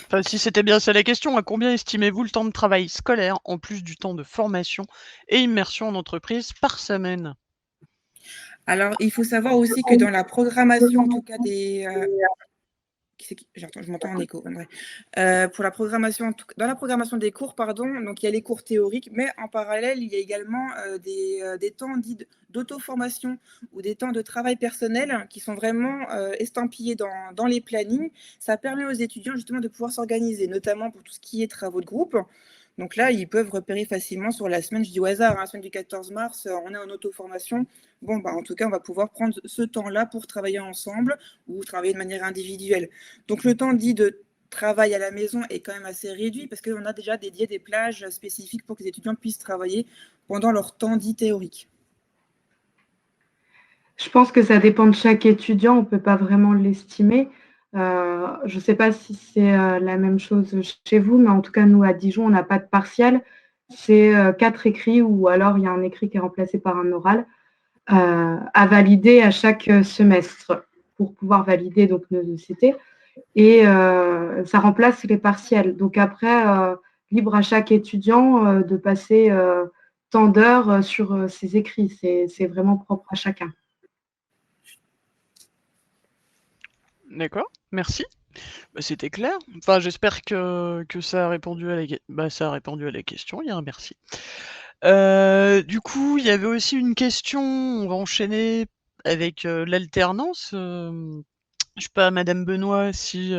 Enfin, si c'était bien ça la question, à combien estimez-vous le temps de travail scolaire en plus du temps de formation et immersion en entreprise par semaine? Alors, il faut savoir aussi que dans la programmation, en tout cas des... je m'entends en écho. Pour la programmation, dans la programmation des cours, donc il y a les cours théoriques, mais en parallèle, il y a également des temps dits d'auto-formation ou des temps de travail personnel qui sont vraiment estampillés dans les plannings. Ça permet aux étudiants justement de pouvoir s'organiser, notamment pour tout ce qui est travaux de groupe. Donc là, ils peuvent repérer facilement sur la semaine, je dis au hasard, la semaine du 14 mars, on est en auto-formation. Bon, en tout cas, on va pouvoir prendre ce temps-là pour travailler ensemble ou travailler de manière individuelle. Donc le temps dit de travail à la maison est quand même assez réduit parce qu'on a déjà dédié des plages spécifiques pour que les étudiants puissent travailler pendant leur temps dit théorique. Je pense que ça dépend de chaque étudiant, on ne peut pas vraiment l'estimer. Je ne sais pas si c'est la même chose chez vous, mais en tout cas, nous, à Dijon, on n'a pas de partiel. C'est 4 écrits ou alors il y a un écrit qui est remplacé par un oral à valider à chaque semestre pour pouvoir valider donc, nos ECT. Et ça remplace les partiels. Donc après, libre à chaque étudiant de passer tant d'heures sur ses écrits. C'est vraiment propre à chacun. D'accord, merci. C'était clair. Enfin, j'espère que ça a répondu à la question. Il y a un merci. Du coup, il y avait aussi une question. On va enchaîner avec l'alternance. Je sais pas, Madame Benoît, si.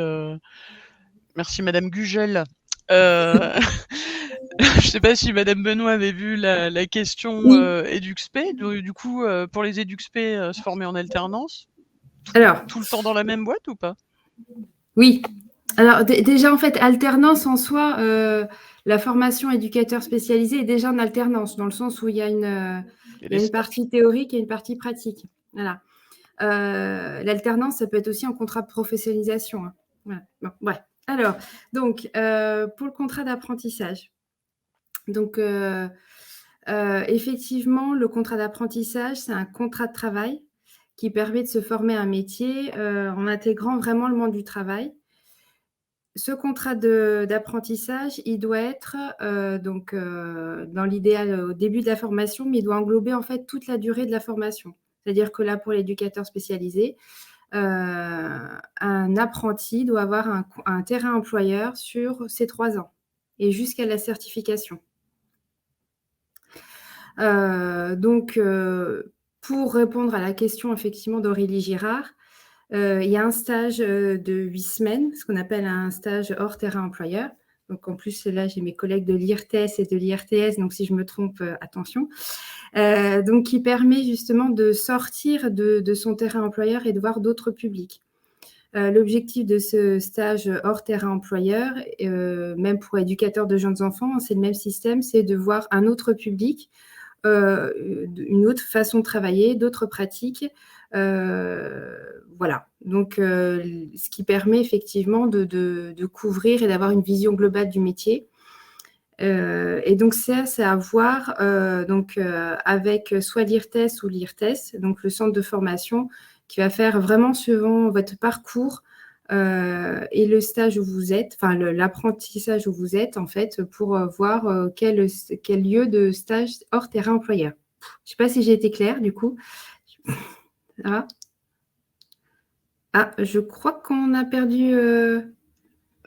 Merci, Madame Gugel. Je sais pas si Madame Benoît avait vu la question EduxP. Du coup, pour les EduxP, se former en alternance. Alors, tout le temps dans la même boîte ou pas? Oui. Alors déjà, en fait, alternance en soi, la formation éducateur spécialisé est déjà en alternance, dans le sens où il y a une partie théorique et une partie pratique. Voilà. L'alternance, ça peut être aussi en contrat de professionnalisation. Hein. Voilà. Bon, ouais. Alors, donc, pour le contrat d'apprentissage. Donc, effectivement, le contrat d'apprentissage, c'est un contrat de travail qui permet de se former à un métier en intégrant vraiment le monde du travail. Ce contrat d'apprentissage, il doit être dans l'idéal au début de la formation, mais il doit englober en fait toute la durée de la formation. C'est-à-dire que là, pour l'éducateur spécialisé, un apprenti doit avoir un terrain employeur sur ses 3 ans et jusqu'à la certification. Pour répondre à la question effectivement d'Aurélie Girard, il y a un stage de 8 semaines, ce qu'on appelle un stage hors terrain employeur. Donc, en plus, là, j'ai mes collègues de l'IRTES et de l'IRTS, donc si je me trompe, attention. Donc, qui permet justement de sortir de son terrain employeur et de voir d'autres publics. L'objectif de ce stage hors terrain employeur, même pour éducateurs de jeunes enfants, c'est le même système, c'est de voir un autre public, une autre façon de travailler, d'autres pratiques. Voilà. Donc, ce qui permet effectivement de couvrir et d'avoir une vision globale du métier. Et donc, c'est à voir avec soit l'IRTES ou l'IRTES, donc le centre de formation, qui va faire vraiment selon votre parcours et le stage où vous êtes, enfin l'apprentissage où vous êtes, en fait, pour voir quel lieu de stage hors terrain employeur. Je ne sais pas si j'ai été claire, du coup. Je crois qu'on a perdu...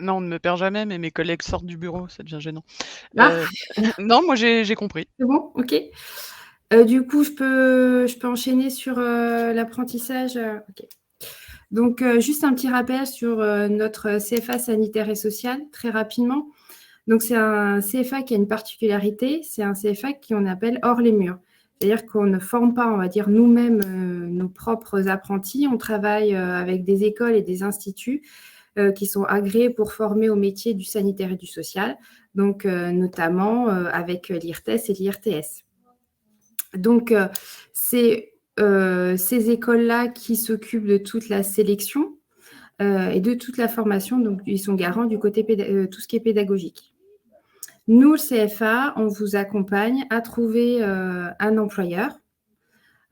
Non, on ne me perd jamais, mais mes collègues sortent du bureau, ça devient gênant. Ah. Non, moi j'ai compris. C'est bon, ok. Du coup, je peux enchaîner sur l'apprentissage. Ok. Donc, juste un petit rappel sur notre CFA sanitaire et social, très rapidement. Donc, c'est un CFA qui a une particularité, c'est un CFA qu'on appelle hors les murs. C'est-à-dire qu'on ne forme pas, on va dire, nous-mêmes nos propres apprentis. On travaille avec des écoles et des instituts qui sont agréés pour former au métier du sanitaire et du social, donc notamment avec l'IRTES et l'IRTS. Donc, c'est ces écoles-là qui s'occupent de toute la sélection et de toute la formation. Donc, ils sont garants du côté tout ce qui est pédagogique. Nous, le CFA, on vous accompagne à trouver un employeur.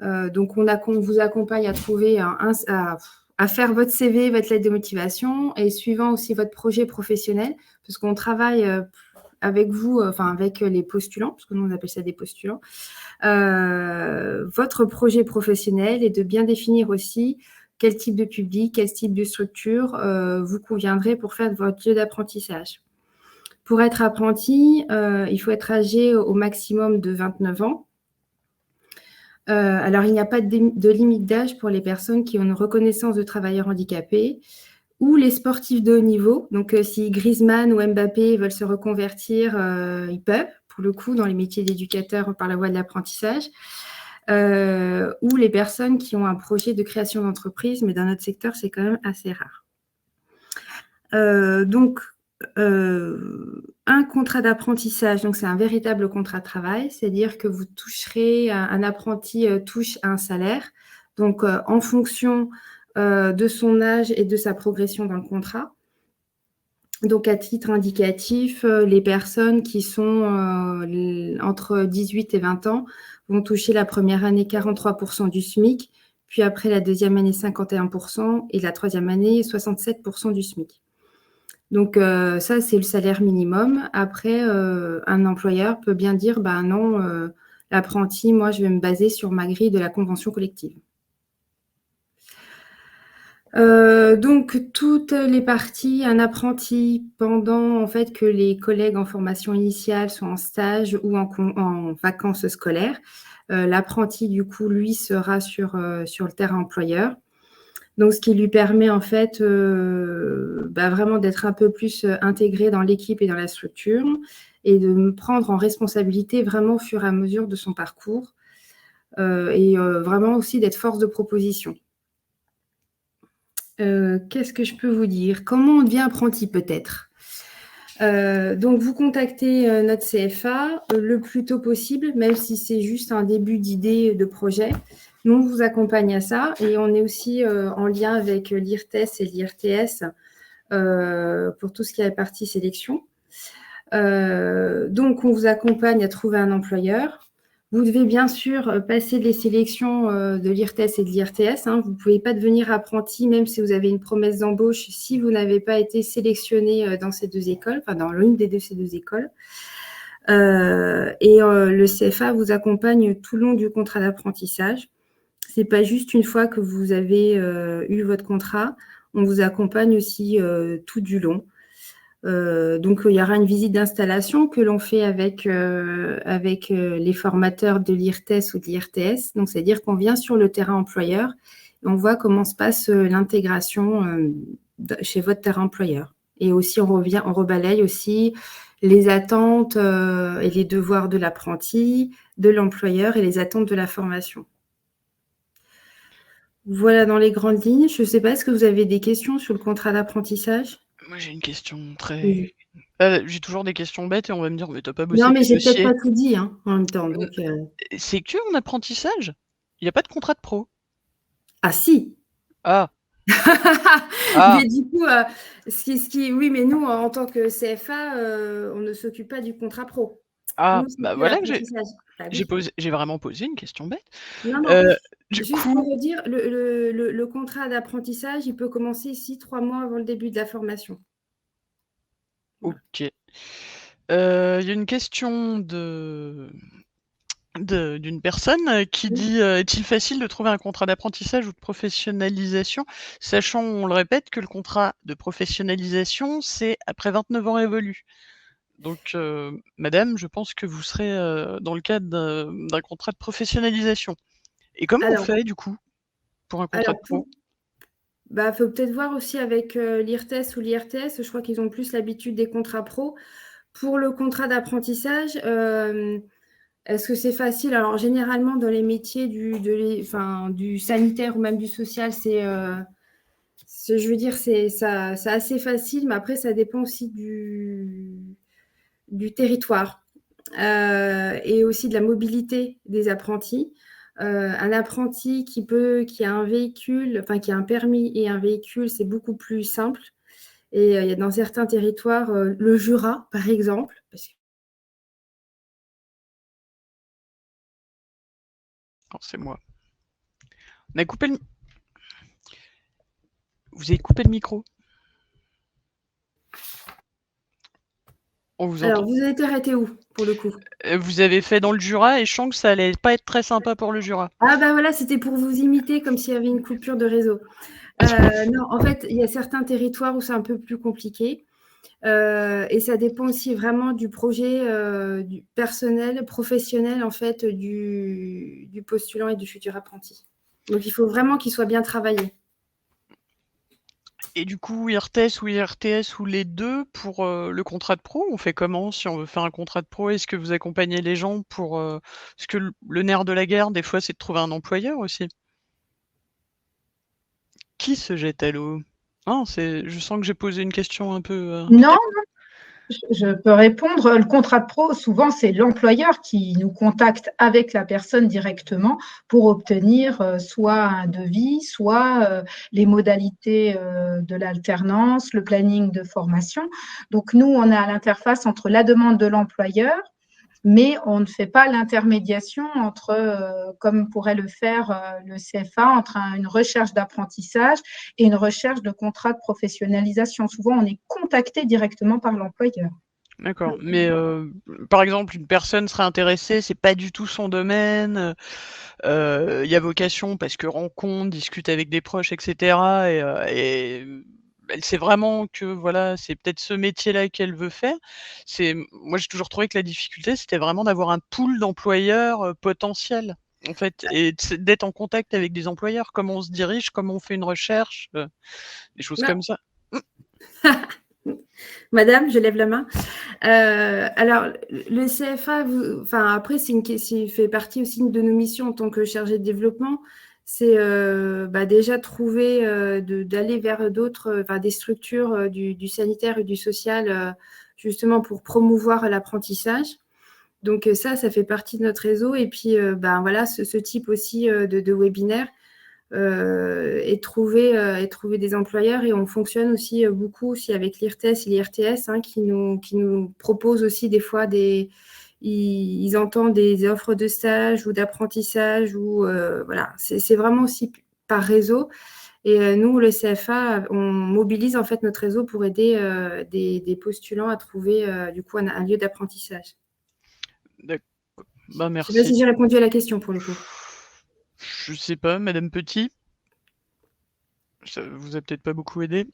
Donc, on vous accompagne à trouver à faire votre CV, votre lettre de motivation et suivant aussi votre projet professionnel, parce qu'on travaille avec vous, avec les postulants, parce que nous, on appelle ça des postulants, votre projet professionnel et de bien définir aussi quel type de public, quel type de structure vous conviendrait pour faire votre lieu d'apprentissage. Pour être apprenti, il faut être âgé au maximum de 29 ans. Alors, il n'y a pas de limite d'âge pour les personnes qui ont une reconnaissance de travailleurs handicapés ou les sportifs de haut niveau. Donc, si Griezmann ou Mbappé veulent se reconvertir, ils peuvent, pour le coup, dans les métiers d'éducateur par la voie de l'apprentissage. Ou les personnes qui ont un projet de création d'entreprise, mais dans notre secteur, c'est quand même assez rare. Un contrat d'apprentissage, donc c'est un véritable contrat de travail, c'est-à-dire que vous toucherez, un apprenti touche un salaire, donc en fonction de son âge et de sa progression dans le contrat. Donc à titre indicatif, les personnes qui sont entre 18 et 20 ans vont toucher la première année 43% du SMIC, puis après la deuxième année 51% et la troisième année 67% du SMIC. Donc, ça, c'est le salaire minimum. Après, un employeur peut bien dire, non, l'apprenti, moi, je vais me baser sur ma grille de la convention collective. Donc, toutes les parties, un apprenti, pendant en fait que les collègues en formation initiale sont en stage ou en vacances scolaires, l'apprenti, du coup, lui, sera sur le terrain employeur. Donc, ce qui lui permet en fait vraiment d'être un peu plus intégré dans l'équipe et dans la structure et de me prendre en responsabilité vraiment au fur et à mesure de son parcours et vraiment aussi d'être force de proposition. Qu'est-ce que je peux vous dire? Comment on devient apprenti peut-être? Donc, vous contactez notre CFA le plus tôt possible, même si c'est juste un début d'idée de projet. Nous, on vous accompagne à ça et on est aussi en lien avec l'IRTES et l'IRTS pour tout ce qui est partie sélection. Donc, on vous accompagne à trouver un employeur. Vous devez bien sûr passer les sélections de l'IRTES et de l'IRTS. Vous ne pouvez pas devenir apprenti, même si vous avez une promesse d'embauche, si vous n'avez pas été sélectionné dans ces deux écoles, enfin dans l'une des ces deux écoles. Le CFA vous accompagne tout le long du contrat d'apprentissage. Ce n'est pas juste une fois que vous avez eu votre contrat, on vous accompagne aussi tout du long. Donc, il y aura une visite d'installation que l'on fait avec les formateurs de l'IRTES ou de l'IRTS. Donc, c'est-à-dire qu'on vient sur le terrain employeur et on voit comment se passe l'intégration chez votre terrain employeur. Et aussi, on rebalaye aussi les attentes et les devoirs de l'apprenti, de l'employeur et les attentes de la formation. Voilà dans les grandes lignes. Je ne sais pas, est-ce que vous avez des questions sur le contrat d'apprentissage? Moi, j'ai une question très... Oui. j'ai toujours des questions bêtes et on va me dire: «Mais tu pas bossé Non, mais tes j'ai peut-être dossiers». pas tout dit en même temps. Donc, C'est que en apprentissage? Il y a pas de contrat de pro? Ah si! Ah! Ah! Mais du coup, oui, mais nous, en tant que CFA, on ne s'occupe pas du contrat pro. Ah! Nous, c'est Bah, que voilà que l'apprentissage. Bah oui. j'ai vraiment posé une question bête. Non, non, Heu, du juste pour coup vous dire, le contrat d'apprentissage, il peut commencer ici 3 mois avant le début de la formation. Voilà. OK. Il y a une question d'une personne qui Oui. dit: «Est-il facile de trouver un contrat d'apprentissage ou de professionnalisation?» sachant, on le répète, que le contrat de professionnalisation, c'est après 29 ans révolus. Donc, madame, je pense que vous serez, dans le cadre d'un contrat de professionnalisation. Et comment on Alors fait du coup, pour un contrat alors de pro? bah, faut peut-être voir aussi avec, l'IRTES ou l'IRTS. Je crois qu'ils ont plus l'habitude des contrats pro. Pour le contrat d'apprentissage, est-ce que c'est facile? Alors généralement dans les métiers du sanitaire ou même du social, je veux dire, c'est assez facile, mais après ça dépend aussi du territoire, et aussi de la mobilité des apprentis. Un apprenti qui a un véhicule, enfin qui a un permis et un véhicule, c'est beaucoup plus simple et il y a dans certains territoires, le Jura par exemple, parce que Non, c'est moi. On a coupé le Vous avez coupé le micro. On vous alors entend. vous avez été arrêté où pour le coup? Vous avez fait dans le Jura et je sens que ça allait pas être très sympa pour le Jura. Ah bah voilà, c'était pour vous imiter comme s'il y avait une coupure de réseau. Non, en fait, il y a certains territoires où c'est un peu plus compliqué, et ça dépend aussi vraiment du projet, du personnel, professionnel en fait, du postulant et du futur apprenti. Donc il faut vraiment qu'il soit bien travaillé. Et du coup, IRTES ou IRTS ou les 2 pour, le contrat de pro, on fait comment si on veut faire un contrat de pro? Est-ce que vous accompagnez les gens pour, parce que le nerf de la guerre, des fois, c'est de trouver un employeur aussi. Qui se jette à l'eau? Ah, je sens que j'ai posé une question un peu, Non, handicapante. je peux répondre. Le contrat de pro, souvent, c'est l'employeur qui nous contacte avec la personne directement pour obtenir soit un devis, soit les modalités de l'alternance, le planning de formation. Donc, nous, on est à l'interface entre la demande de l'employeur, mais on ne fait pas l'intermédiation entre, comme pourrait le faire le CFA, entre une recherche d'apprentissage et une recherche de contrat de professionnalisation. Souvent, on est contacté directement par l'employeur. D'accord, mais par exemple, une personne serait intéressée, c'est pas du tout son domaine, il y a vocation parce que rencontre, discute avec des proches et cetera et elle sait vraiment que voilà, c'est peut-être ce métier-là qu'elle veut faire. Moi, j'ai toujours trouvé que la difficulté, c'était vraiment d'avoir un pool d'employeurs, potentiels, en fait et d'être en contact avec des employeurs. Comment on se dirige, comment on fait une recherche, des choses Bah comme ça. Madame, je lève la main. Alors, le CFA, enfin, après, fait partie aussi de nos missions en tant que chargé de développement. C'est déjà trouver, d'aller vers d'autres, enfin, des structures du sanitaire et du social justement pour promouvoir l'apprentissage. Donc ça fait partie de notre réseau. Et puis, voilà, ce type aussi de webinaire et trouver des employeurs. Et on fonctionne aussi beaucoup aussi avec l'IRTES et l'IRTS qui nous proposent aussi des fois ils entendent des offres de stage ou d'apprentissage ou voilà, c'est vraiment aussi par réseau. Et nous, le CFA, on mobilise en fait notre réseau pour aider des postulants à trouver du coup un lieu d'apprentissage. D'accord. Je ne Merci. sais pas si j'ai répondu à la question pour le coup. Je sais pas, Madame Petit. Ça vous a peut-être pas beaucoup aidé.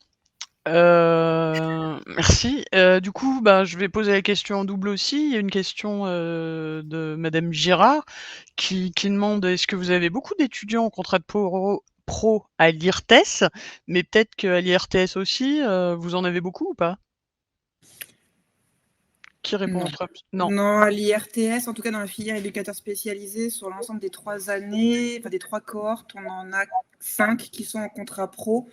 Merci. Du coup, je vais poser la question en double aussi. Il y a une question de Madame Girard qui demande est-ce que vous avez beaucoup d'étudiants en contrat de pro à l'IRTES, mais peut-être qu'à l'IRTS aussi, vous en avez beaucoup ou pas? Qui répond Non. en premier? Non. Non, à l'IRTS, en tout cas dans la filière éducateur spécialisé, sur l'ensemble des 3 années, enfin des 3 cohortes, on en a 5 qui sont en contrat pro.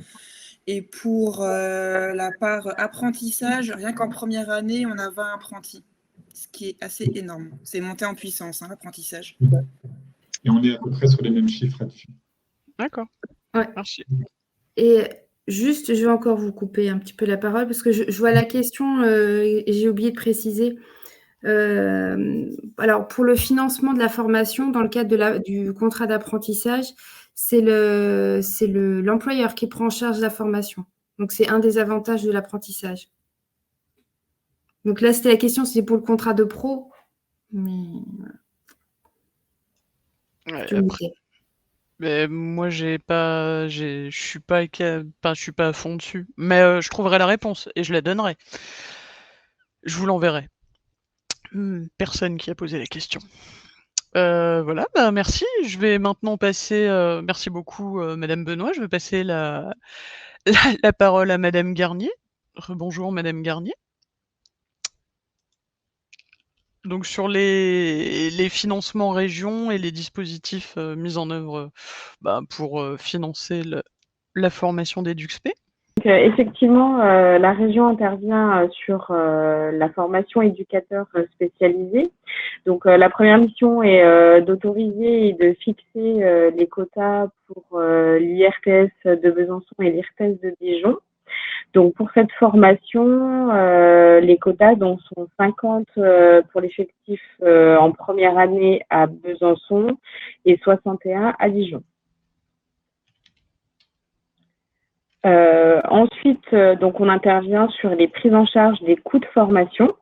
Et pour la part apprentissage, rien qu'en première année, on a 20 apprentis, ce qui est assez énorme. C'est monté en puissance, l'apprentissage. Et on est à peu près sur les mêmes chiffres là-dessus. D'accord. Ouais. Merci. Et juste, je vais encore vous couper un petit peu la parole parce que je vois la question et j'ai oublié de préciser. Alors, pour le financement de la formation, dans le cadre du contrat d'apprentissage, c'est l'employeur qui prend en charge la formation. Donc, c'est un des avantages de l'apprentissage. Donc là, c'était la question, c'est pour le contrat de pro. Mais Ouais, après, mais moi, je suis pas à fond dessus. Mais je trouverai la réponse et je la donnerai. Je vous l'enverrai. Personne qui a posé la question. Voilà, merci. Je vais maintenant passer, merci beaucoup, Madame Benoît. Je vais passer la parole à Madame Garnier. Rebonjour Madame Garnier. Donc sur les financements régions et les dispositifs, mis en œuvre, pour, financer la formation des DUXP. Donc, effectivement, la région intervient sur la formation éducateur spécialisé. Donc, la première mission est d'autoriser et de fixer les quotas pour l'IRTS de Besançon et l'IRTS de Dijon. Donc, pour cette formation, les quotas donc, sont 50 pour l'effectif en première année à Besançon et 61 à Dijon. Ensuite, donc on intervient sur les prises en charge des coûts de formation.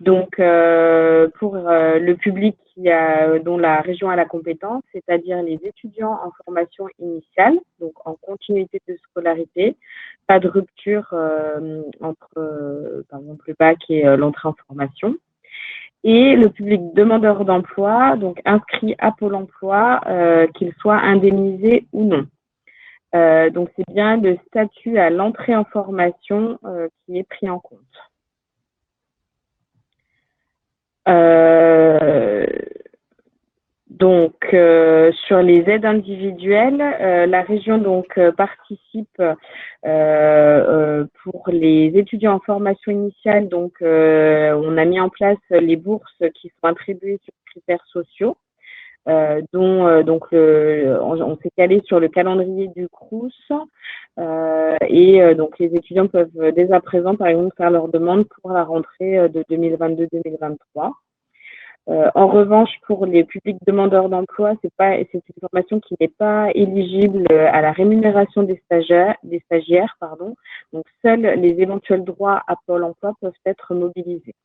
Donc, pour le public dont la région a la compétence, c'est-à-dire les étudiants en formation initiale, donc en continuité de scolarité, pas de rupture entre, par exemple, le bac et l'entrée en formation. Et le public demandeur d'emploi, donc inscrit à Pôle emploi, qu'il soit indemnisé ou non. Donc, c'est bien le statut à l'entrée en formation qui est pris en compte. Donc, sur les aides individuelles, la région donc participe pour les étudiants en formation initiale. Donc, on a mis en place les bourses qui sont attribuées sur critères sociaux. Dont donc on s'est calé sur le calendrier du Crous et donc les étudiants peuvent dès à présent par exemple faire leur demande pour la rentrée de 2022-2023. En revanche, pour les publics demandeurs d'emploi, c'est une formation qui n'est pas éligible à la rémunération des stagiaires, Donc seuls les éventuels droits à Pôle emploi peuvent être mobilisés.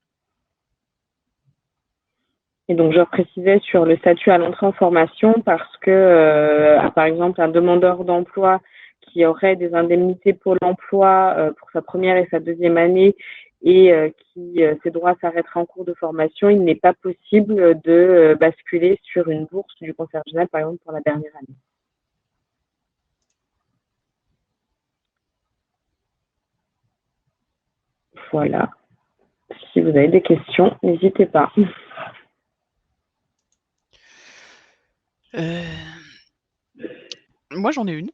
Et donc, je précisais sur le statut à l'entrée en formation parce que, par exemple, un demandeur d'emploi qui aurait des indemnités Pôle emploi pour sa première et sa deuxième année et ses droits s'arrêteraient en cours de formation, il n'est pas possible de basculer sur une bourse du conseil régional, par exemple, pour la dernière année. Voilà. Si vous avez des questions, n'hésitez pas. Moi, j'en ai une.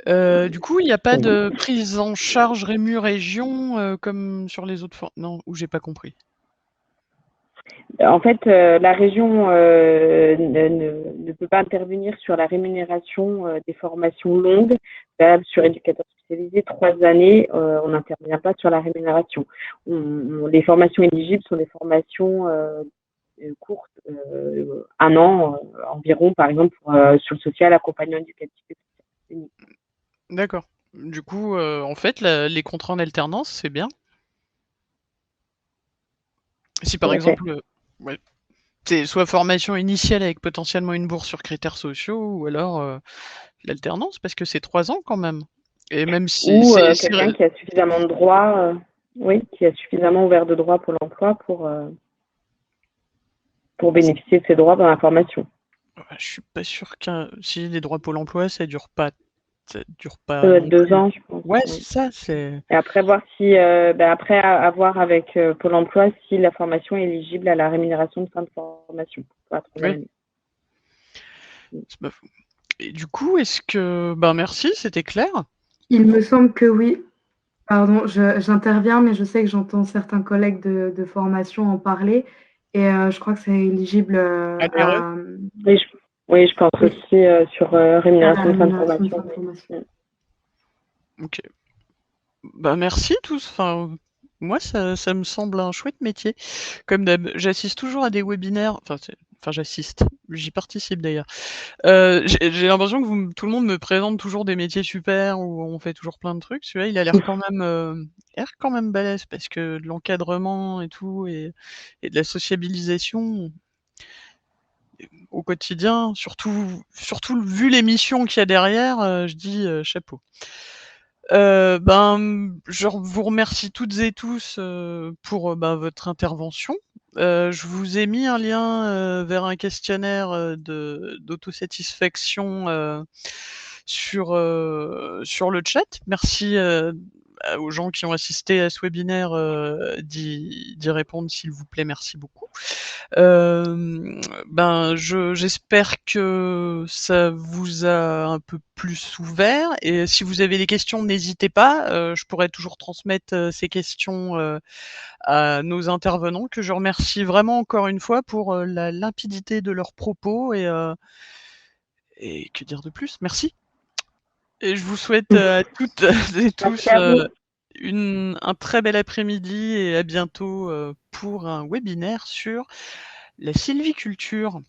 Du coup, il n'y a pas de prise en charge rému-région comme sur les autres non, ou j'ai pas compris. En fait, la région ne peut pas intervenir sur la rémunération des formations longues, valables sur éducateur spécialisé 3 années. On n'intervient pas sur la rémunération. Les formations éligibles sont des formations courtes, 1 an environ, par exemple, sur le social, accompagnement éducatif. D'accord. Du coup, en fait, les contrats en alternance, c'est bien. Si par exemple, ouais, c'est soit formation initiale avec potentiellement une bourse sur critères sociaux, ou alors l'alternance, parce que c'est 3 ans quand même. Et même si ou quelqu'un qui a suffisamment de droits, qui a suffisamment ouvert de droits pour l'emploi pour bénéficier de ses droits dans la formation. Je suis pas sûr qu'un si les droits Pôle emploi, ça dure pas. Ça dure pas. Ça doit être 2 ans, je pense. Ouais, c'est ça. C'est. Et après voir si, après à voir avec Pôle emploi si la formation est éligible à la rémunération de fin de formation. Oui. C'est pas fou. Et du coup, est-ce que, merci, c'était clair. Il me semble que oui. Pardon, j'interviens, mais je sais que j'entends certains collègues de formation en parler, et je crois que c'est éligible à. Oui, je pense aussi sur rémunération de fin de formation. Ok. Merci tous. Enfin, moi, ça me semble un chouette métier. Comme d'hab, j'assiste toujours à des webinaires. Enfin, j'assiste. J'y participe d'ailleurs. J'ai l'impression que tout le monde me présente toujours des métiers super où on fait toujours plein de trucs. Celui-là, il a l'air quand même balèze parce que de l'encadrement et tout et de la sociabilisation au quotidien, surtout vu les missions qu'il y a derrière, je dis chapeau. Je vous remercie toutes et tous pour votre intervention. Je vous ai mis un lien vers un questionnaire d'autosatisfaction sur le chat. Merci aux gens qui ont assisté à ce webinaire d'y répondre, s'il vous plaît. Merci beaucoup. J'espère que ça vous a un peu plus ouvert, et si vous avez des questions, n'hésitez pas. Je pourrais toujours transmettre ces questions à nos intervenants, que je remercie vraiment encore une fois pour la limpidité de leurs propos, et que dire de plus? Merci. Et je vous souhaite à toutes et tous un très bel après-midi, et à bientôt pour un webinaire sur la sylviculture.